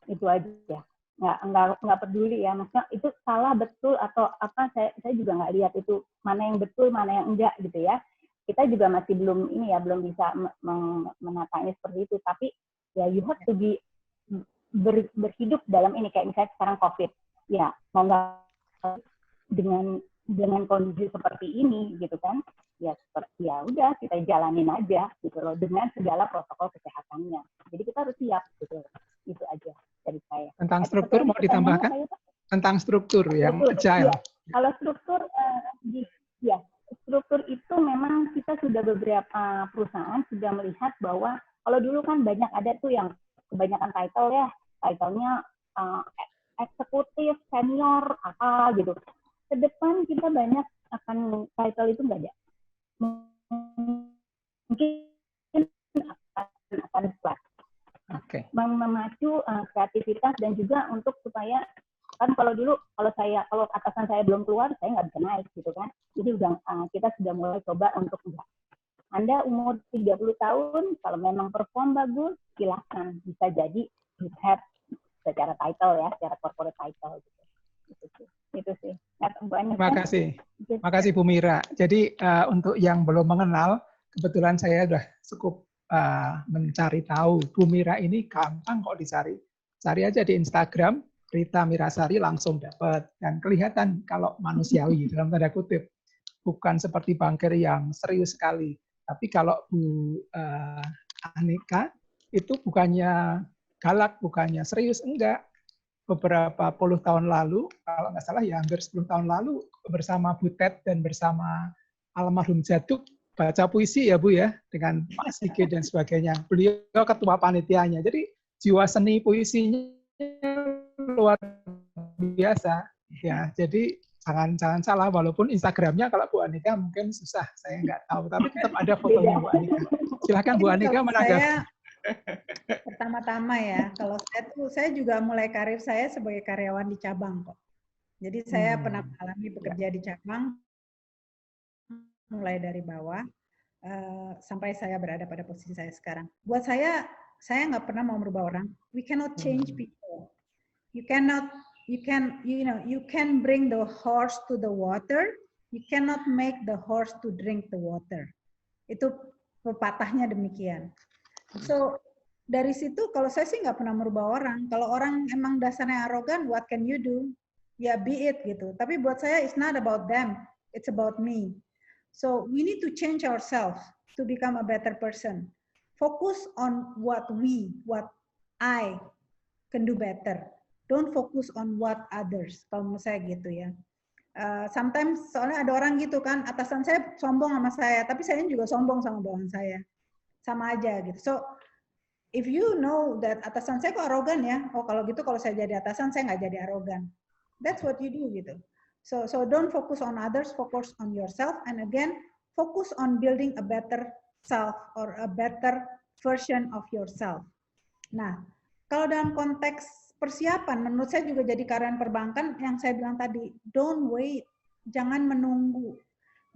C: Itu aja. Nggak peduli ya, maksudnya itu salah betul atau apa, saya juga nggak lihat itu mana yang betul mana yang enggak gitu ya. Kita juga masih belum bisa menatanya seperti itu, tapi ya you have to be berhidup dalam ini, kayak misalnya sekarang COVID ya, mau nggak dengan kondisi seperti ini gitu kan ya, seperti ya udah kita jalanin aja gitu loh dengan segala protokol kesehatannya. Jadi kita harus siap gitu. Itu aja dari saya.
A: Tentang struktur mau ditambahkan? Tentang struktur yang agile.
C: Ya. Kalau struktur, struktur itu memang kita sudah beberapa perusahaan sudah melihat bahwa kalau dulu kan banyak ada tuh yang kebanyakan title ya, title-nya eksekutif, senior, apa gitu. Ke depan kita banyak akan title itu nggak ada. Mungkin akan flat. Memacu kreativitas dan juga untuk supaya kan kalau atasan saya belum keluar saya nggak bisa naik gitu kan. Jadi kita sudah mulai coba untuk Anda umur 30 tahun kalau memang perform bagus silahkan bisa jadi head secara title ya, secara corporate title gitu. Itu sih.
A: Terima kasih Bu Mira. Jadi untuk yang belum mengenal, kebetulan saya sudah cukup mencari tahu. Bu Mira ini gampang kok dicari. Cari aja di Instagram, Rita Mirasari langsung dapat. Dan kelihatan kalau manusiawi, dalam tanda kutip. Bukan seperti banker yang serius sekali. Tapi kalau Bu Anika, itu bukannya galak, bukannya serius, enggak. Beberapa puluh tahun lalu, kalau nggak salah ya hampir 10 tahun lalu, bersama Bu Ted dan bersama almarhum Jaduk, baca puisi ya Bu ya, dengan Mas Dike dan sebagainya. Beliau ketua panitianya. Jadi jiwa seni puisinya luar biasa. Ya, jadi jangan salah, walaupun Instagramnya kalau Bu Anika mungkin susah, saya nggak tahu, tapi tetap ada fotonya Bu Anika. Silakan Bu Anika menanggapi.
E: Pertama-tama ya, kalau saya juga mulai karir saya sebagai karyawan di cabang kok. Jadi saya pernah mengalami bekerja di cabang, mulai dari bawah sampai saya berada pada posisi saya sekarang. Buat saya nggak pernah mau merubah orang. We cannot change people. You can bring the horse to the water. You cannot make the horse to drink the water. Itu pepatahnya demikian. So dari situ kalau saya sih nggak pernah merubah orang. Kalau orang emang dasarnya arogan, what can you do? Ya be it gitu. Tapi buat saya it's not about them, it's about me. So we need to change ourselves to become a better person. Focus on what I can do better. Don't focus on what others. Kalau menurut saya gitu ya. Sometimes soalnya ada orang gitu kan, atasan saya sombong sama saya, tapi saya juga sombong sama bawahan saya. Sama aja gitu. So if you know that atasan saya kok arogan ya, kalau gitu kalau saya jadi atasan saya nggak jadi arogan. That's what you do gitu. So don't focus on others, focus on yourself, and again focus on building a better self or a better version of yourself. Nah, kalau dalam konteks persiapan, menurut saya juga jadi karyawan perbankan yang saya bilang tadi, don't wait, jangan menunggu.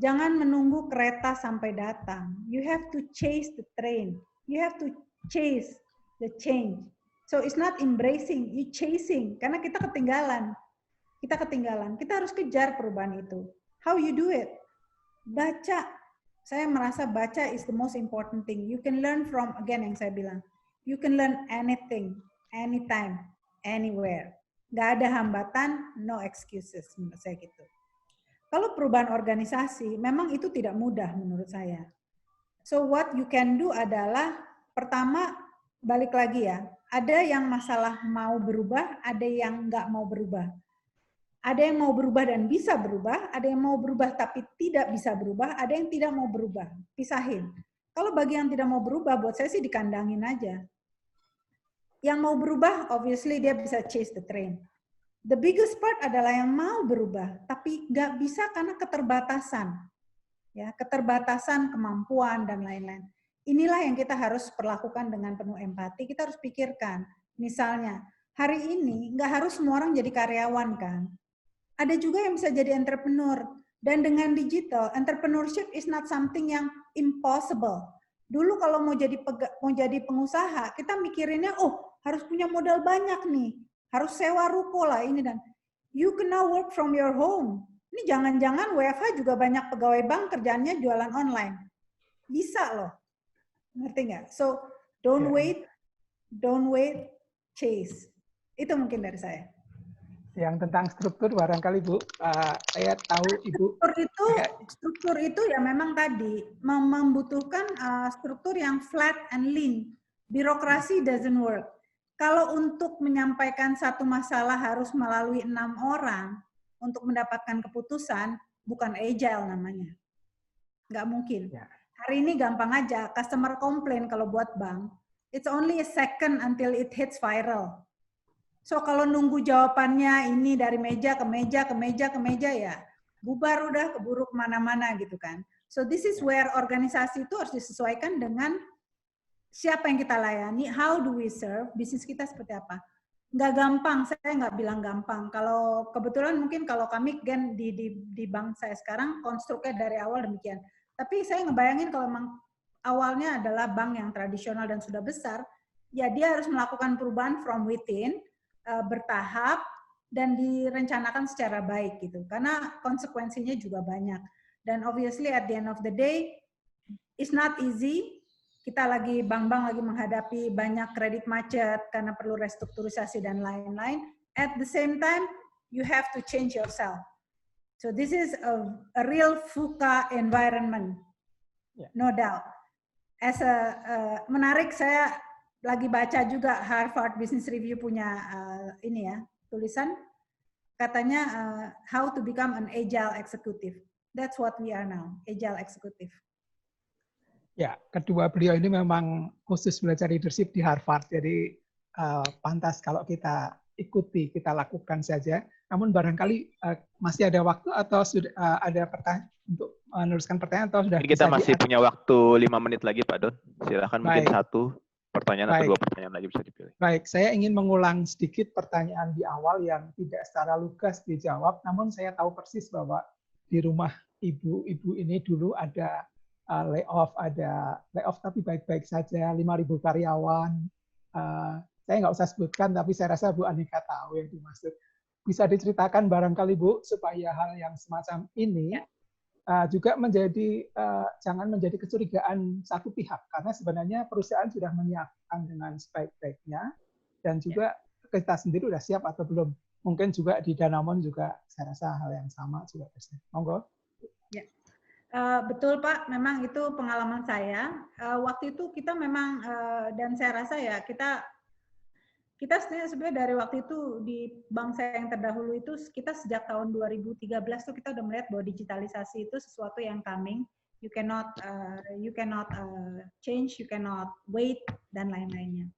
E: Jangan menunggu kereta sampai datang. You have to chase the train. You have to chase the change. So it's not embracing, you chasing. Karena kita ketinggalan. Kita harus kejar perubahan itu. How you do it? Baca. Saya merasa baca is the most important thing. You can learn from, again yang saya bilang, you can learn anything, anytime, anywhere. Gak ada hambatan, no excuses menurut saya gitu. Kalau perubahan organisasi, memang itu tidak mudah menurut saya. So what you can do adalah, pertama, balik lagi ya, ada yang masalah mau berubah, ada yang nggak mau berubah. Ada yang mau berubah dan bisa berubah, ada yang mau berubah tapi tidak bisa berubah, ada yang tidak mau berubah. Pisahin. Kalau bagi yang tidak mau berubah, buat saya sih dikandangin aja. Yang mau berubah, obviously dia bisa chase the train. The biggest part adalah yang mau berubah, tapi nggak bisa karena keterbatasan. Ya, keterbatasan, kemampuan, dan lain-lain. Inilah yang kita harus perlakukan dengan penuh empati. Kita harus pikirkan, misalnya, hari ini nggak harus semua orang jadi karyawan kan. Ada juga yang bisa jadi entrepreneur. Dan dengan digital, entrepreneurship is not something yang impossible. Dulu kalau mau jadi pengusaha, kita mikirinnya, oh harus punya modal banyak nih. Harus sewa ruko lah ini dan you can now work from your home. Ini jangan-jangan WFH juga banyak pegawai bank kerjaannya jualan online. Bisa loh. Ngerti nggak? So don't wait, chase. Itu mungkin dari saya.
A: Yang tentang struktur barangkali Bu, saya tahu Ibu.
E: Struktur itu ya memang tadi membutuhkan struktur yang flat and lean. Birokrasi doesn't work. Kalau untuk menyampaikan satu masalah harus melalui 6 orang untuk mendapatkan keputusan, bukan agile namanya. Nggak mungkin. Ya. Hari ini gampang aja, customer complain kalau buat bank, it's only a second until it hits viral. So kalau nunggu jawabannya ini dari meja ke meja, ke meja, ke meja ya, bubar udah keburu kemana-mana gitu kan. So this is where organisasi itu harus disesuaikan dengan siapa yang kita layani, how do we serve, bisnis kita seperti apa. Nggak gampang, saya nggak bilang gampang. Kalau kebetulan mungkin kalau kami Gen di bank saya sekarang, konstruknya dari awal demikian. Tapi saya ngebayangin kalau memang awalnya adalah bank yang tradisional dan sudah besar, ya dia harus melakukan perubahan from within, bertahap, dan direncanakan secara baik gitu. Karena konsekuensinya juga banyak. Dan obviously at the end of the day, it's not easy. Kita lagi, bank-bank lagi menghadapi banyak kredit macet karena perlu restrukturisasi dan lain-lain. At the same time, you have to change yourself. So this is a real VUCA environment, no doubt. As menarik, saya lagi baca juga Harvard Business Review punya ini ya tulisan, katanya how to become an agile executive. That's what we are now, agile executive.
A: Ya, kedua beliau ini memang khusus belajar leadership di Harvard, jadi pantas kalau kita ikuti, kita lakukan saja. Namun barangkali masih ada waktu atau sudah ada pertanyaan untuk menuliskan pertanyaan atau sudah?
D: Kita masih punya waktu 5 menit lagi, Pak Don. Silakan. Baik. Mungkin satu pertanyaan atau dua pertanyaan lagi bisa dipilih.
A: Baik, saya ingin mengulang sedikit pertanyaan di awal yang tidak secara lugas dijawab, namun saya tahu persis bahwa di rumah ibu-ibu ini dulu ada layoff tapi baik-baik saja, 5.000 karyawan. Saya nggak usah sebutkan, tapi saya rasa Bu Anika tahu yang dimaksud. Bisa diceritakan barangkali Bu, supaya hal yang semacam ini juga menjadi jangan menjadi kecurigaan satu pihak, karena sebenarnya perusahaan sudah menyiapkan dengan sebaik-baiknya, dan juga kita sendiri sudah siap atau belum. Mungkin juga di Danamon juga saya rasa hal yang sama juga. Monggo.
E: Ya. Betul Pak, memang itu pengalaman saya. Waktu itu kita memang, dan saya rasa ya kita sebenarnya dari waktu itu di bank saya yang terdahulu itu, kita sejak tahun 2013 tuh kita udah melihat bahwa digitalisasi itu sesuatu yang coming. You cannot change, you cannot wait, dan lain-lainnya.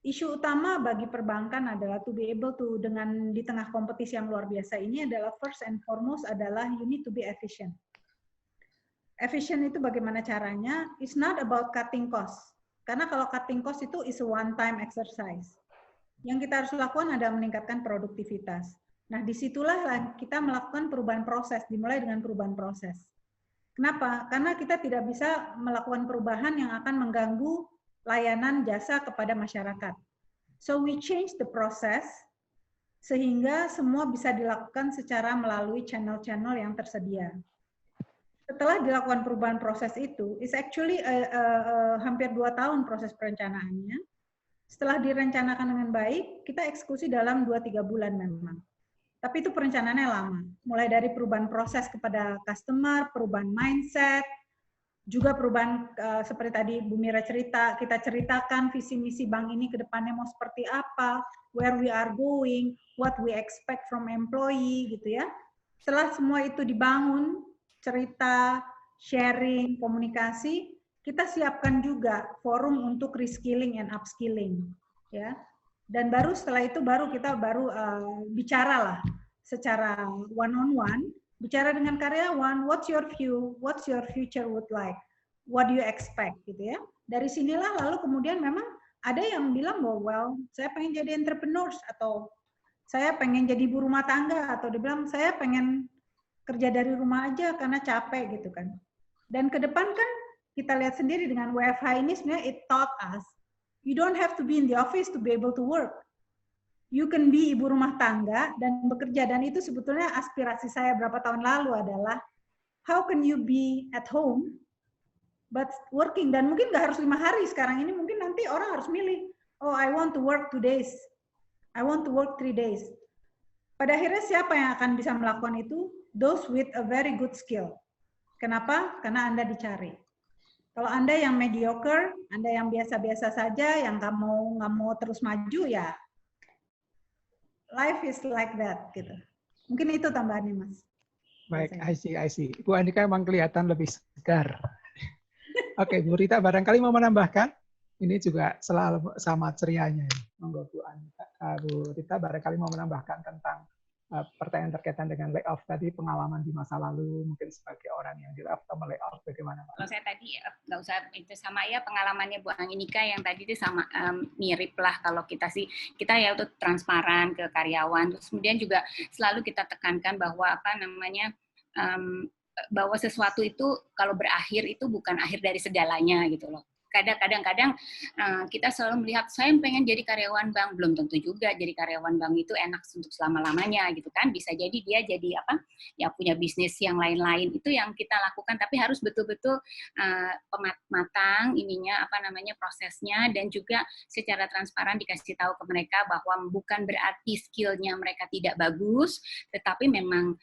E: Isu utama bagi perbankan adalah to be able to, di tengah kompetisi yang luar biasa ini adalah first and foremost adalah you need to be efficient. Efficient itu bagaimana caranya? It's not about cutting cost. Karena kalau cutting cost itu is a one-time exercise. Yang kita harus lakukan adalah meningkatkan produktivitas. Nah, disitulah kita melakukan perubahan proses, dimulai dengan perubahan proses. Kenapa? Karena kita tidak bisa melakukan perubahan yang akan mengganggu layanan jasa kepada masyarakat. So we change the process sehingga semua bisa dilakukan secara melalui channel-channel yang tersedia. Setelah dilakukan perubahan proses itu, is actually hampir 2 tahun proses perencanaannya. Setelah direncanakan dengan baik, kita eksekusi dalam 2-3 bulan memang. Tapi itu perencanaannya lama. Mulai dari perubahan proses kepada customer, perubahan mindset, juga perubahan seperti tadi Bu Mira cerita, kita ceritakan visi misi bank ini ke depannya mau seperti apa, where we are going, what we expect from employee gitu ya. Setelah semua itu dibangun, cerita, sharing, komunikasi, kita siapkan juga forum untuk reskilling and upskilling ya. Dan baru setelah itu kita bicara lah secara one on one. Bicara dengan karyawan, what's your view, what's your future would like, what do you expect, gitu ya. Dari sinilah lalu kemudian memang ada yang bilang bahwa, well, saya pengen jadi entrepreneurs, atau saya pengen jadi ibu rumah tangga, atau dia bilang saya pengen kerja dari rumah aja karena capek, gitu kan. Dan ke depan kan kita lihat sendiri dengan WFH ini sebenarnya it taught us, you don't have to be in the office to be able to work. You can be ibu rumah tangga dan bekerja, dan itu sebetulnya aspirasi saya berapa tahun lalu adalah how can you be at home but working, dan mungkin nggak harus 5 hari sekarang ini, mungkin nanti orang harus milih, oh I want to work 2 days, I want to work 3 days. Pada akhirnya siapa yang akan bisa melakukan itu? Those with a very good skill. Kenapa? Karena Anda dicari. Kalau Anda yang mediocre, Anda yang biasa-biasa saja, yang nggak mau terus maju, ya life is like that, gitu. Mungkin itu tambahannya, Mas.
A: Baik, I see. Bu Andika emang kelihatan lebih segar. Oke, Bu Rita barangkali mau menambahkan? Ini juga selalu sama cerianya. Monggo Bu Andika. Bu Rita barangkali mau menambahkan tentang pertanyaan berkaitan dengan layoff tadi, pengalaman di masa lalu, mungkin sebagai orang yang di layoff atau melayoff, bagaimana Pak?
G: Kalau saya tadi nggak usah itu sama ya, pengalamannya Bu Angginika yang tadi itu sama mirip lah. Kalau kita ya untuk transparan ke karyawan, terus kemudian juga selalu kita tekankan bahwa bahwa sesuatu itu kalau berakhir itu bukan akhir dari segalanya gitu loh. Kadang-kadang kita selalu melihat saya pengen jadi karyawan bank, belum tentu juga jadi karyawan bank itu enak untuk selama-lamanya gitu kan. Bisa jadi dia jadi punya bisnis yang lain-lain, itu yang kita lakukan, tapi harus betul-betul matang prosesnya, dan juga secara transparan dikasih tahu ke mereka bahwa bukan berarti skillnya mereka tidak bagus, tetapi memang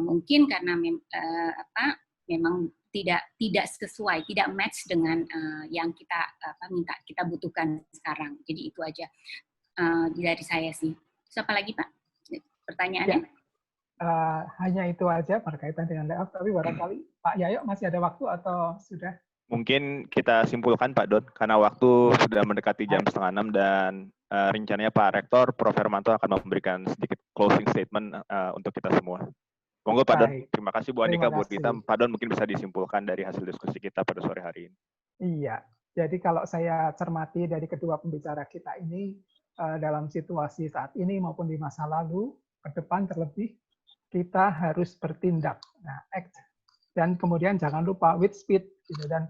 G: mungkin karena memang tidak sesuai, tidak match dengan yang kita butuhkan sekarang. Jadi itu aja dari saya sih. Siapa lagi Pak? Pertanyaannya?
A: Ya. Hanya itu aja berkaitan dengan layoff, tapi barangkali Pak Yayo masih ada waktu atau sudah?
D: Mungkin kita simpulkan Pak Don, karena waktu sudah mendekati jam 5:30 dan rencananya Pak Rektor, Prof. Hermanto akan memberikan sedikit closing statement untuk kita semua. Monggo Pak Don, terima kasih Bu Andika, Bu Rita. Pak Don mungkin bisa disimpulkan dari hasil diskusi kita pada sore hari ini.
A: Iya, jadi kalau saya cermati dari kedua pembicara kita ini, dalam situasi saat ini maupun di masa lalu, ke depan terlebih, kita harus bertindak. Nah, act. Dan kemudian jangan lupa with speed, gitu, dan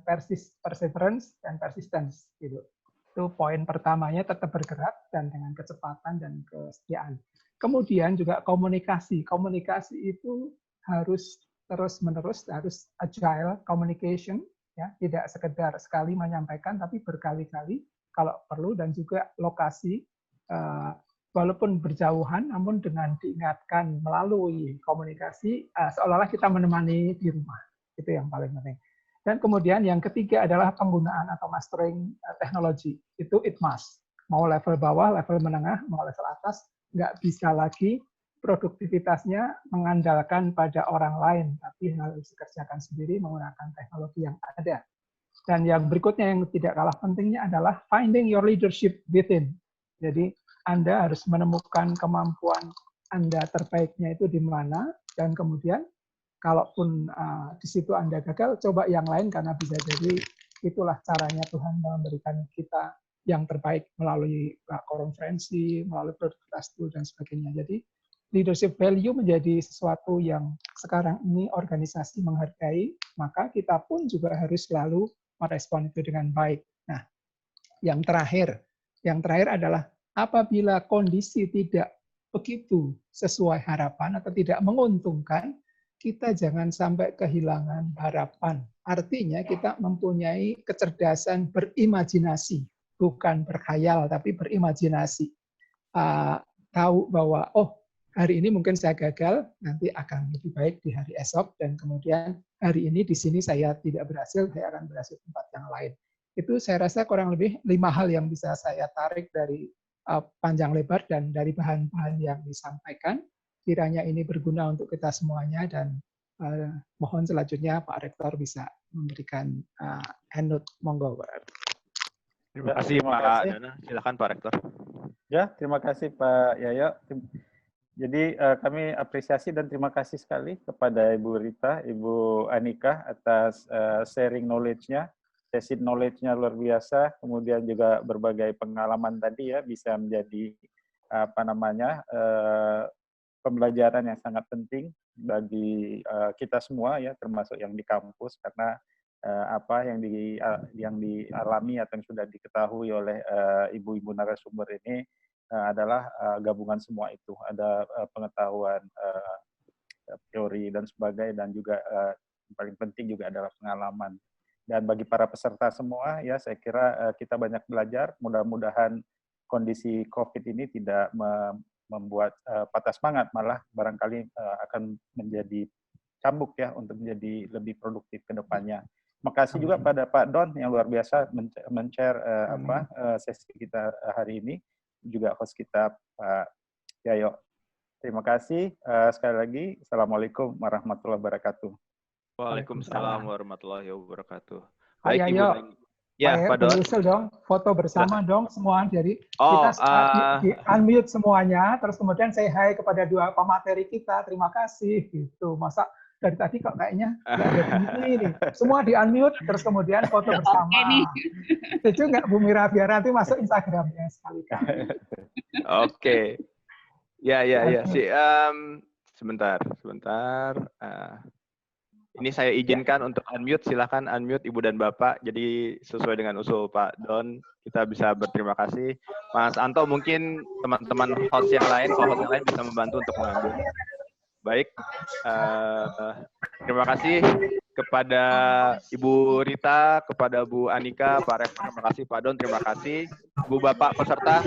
A: perseverance dan persistence. Gitu. Itu poin pertamanya, tetap bergerak dan dengan kecepatan dan kesetiaan. Kemudian juga komunikasi. Komunikasi itu harus terus-menerus, harus agile communication, ya, tidak sekedar sekali menyampaikan, tapi berkali-kali kalau perlu, dan juga lokasi, walaupun berjauhan, namun dengan diingatkan melalui komunikasi, seolah-olah kita menemani di rumah. Itu yang paling penting. Dan kemudian yang ketiga adalah penggunaan atau mastering teknologi. Itu it must. Mau level bawah, level menengah, mau level atas, nggak bisa lagi produktivitasnya mengandalkan pada orang lain, tapi harus dikerjakan sendiri menggunakan teknologi yang ada. Dan yang berikutnya yang tidak kalah pentingnya adalah finding your leadership within. Jadi Anda harus menemukan kemampuan Anda terbaiknya itu di mana, dan kemudian kalaupun di situ Anda gagal, coba yang lain, karena bisa jadi itulah caranya Tuhan memberikan kita yang terbaik melalui konferensi, melalui produktivitas tool dan sebagainya. Jadi leadership value menjadi sesuatu yang sekarang ini organisasi menghargai, maka kita pun juga harus selalu merespon itu dengan baik. Nah, yang terakhir adalah apabila kondisi tidak begitu sesuai harapan atau tidak menguntungkan, kita jangan sampai kehilangan harapan. Artinya kita mempunyai kecerdasan berimajinasi, bukan berkhayal, tapi berimajinasi. Tahu bahwa, oh, hari ini mungkin saya gagal, nanti akan lebih baik di hari esok, dan kemudian hari ini di sini saya tidak berhasil, saya akan berhasil di tempat yang lain. Itu saya rasa kurang lebih 5 hal yang bisa saya tarik dari panjang lebar dan dari bahan-bahan yang disampaikan. Kiranya ini berguna untuk kita semuanya, dan mohon selanjutnya Pak Rektor bisa memberikan endnote. Monggo, Pak.
D: Terima kasih Pak Dana. Silakan Pak Rektor.
B: Ya, terima kasih Pak Yayo. Jadi kami apresiasi dan terima kasih sekali kepada Ibu Rita, Ibu Anika atas sharing knowledge-nya, sesi knowledge-nya luar biasa, kemudian juga berbagai pengalaman tadi ya bisa menjadi pembelajaran yang sangat penting bagi kita semua ya, termasuk yang di kampus, karena apa yang dialami atau yang sudah diketahui oleh ibu-ibu narasumber ini adalah gabungan semua itu. Ada pengetahuan teori dan sebagainya, dan juga paling penting juga adalah pengalaman. Dan bagi para peserta semua, ya saya kira kita banyak belajar. Mudah-mudahan kondisi COVID ini tidak membuat patah semangat, malah barangkali akan menjadi cambuk ya untuk menjadi lebih produktif ke depannya. Makasih juga pada Pak Don yang luar biasa men-share sesi kita hari ini, juga host kita Pak Yayo. Terima kasih sekali lagi. Assalamualaikum warahmatullahi wabarakatuh.
D: Waalaikumsalam warahmatullahi wabarakatuh.
A: Pak Yayo,
D: ya Pak Don.
A: Usul dong, foto bersama dong semua. Jadi kita di unmute semuanya, terus kemudian say hi kepada dua pemateri kita. Terima kasih gitu. Masa dari tadi kok kayaknya nggak ada bunyi nih. Semua di unmute, terus kemudian foto bersama. Setuju nggak Bu Mira, biar nanti masuk Instagramnya sekali-kali.
D: Oke. Ya. Sebentar. Ini saya izinkan untuk unmute. Silakan unmute Ibu dan Bapak. Jadi sesuai dengan usul Pak Don, kita bisa berterima kasih. Mas Anto, mungkin teman-teman host yang lain, co-host yang lain bisa membantu untuk mengambil. Baik, terima kasih kepada Ibu Rita, kepada Bu Anika, Pak Rektor, terima kasih Pak Don, terima kasih. Bu Bapak peserta.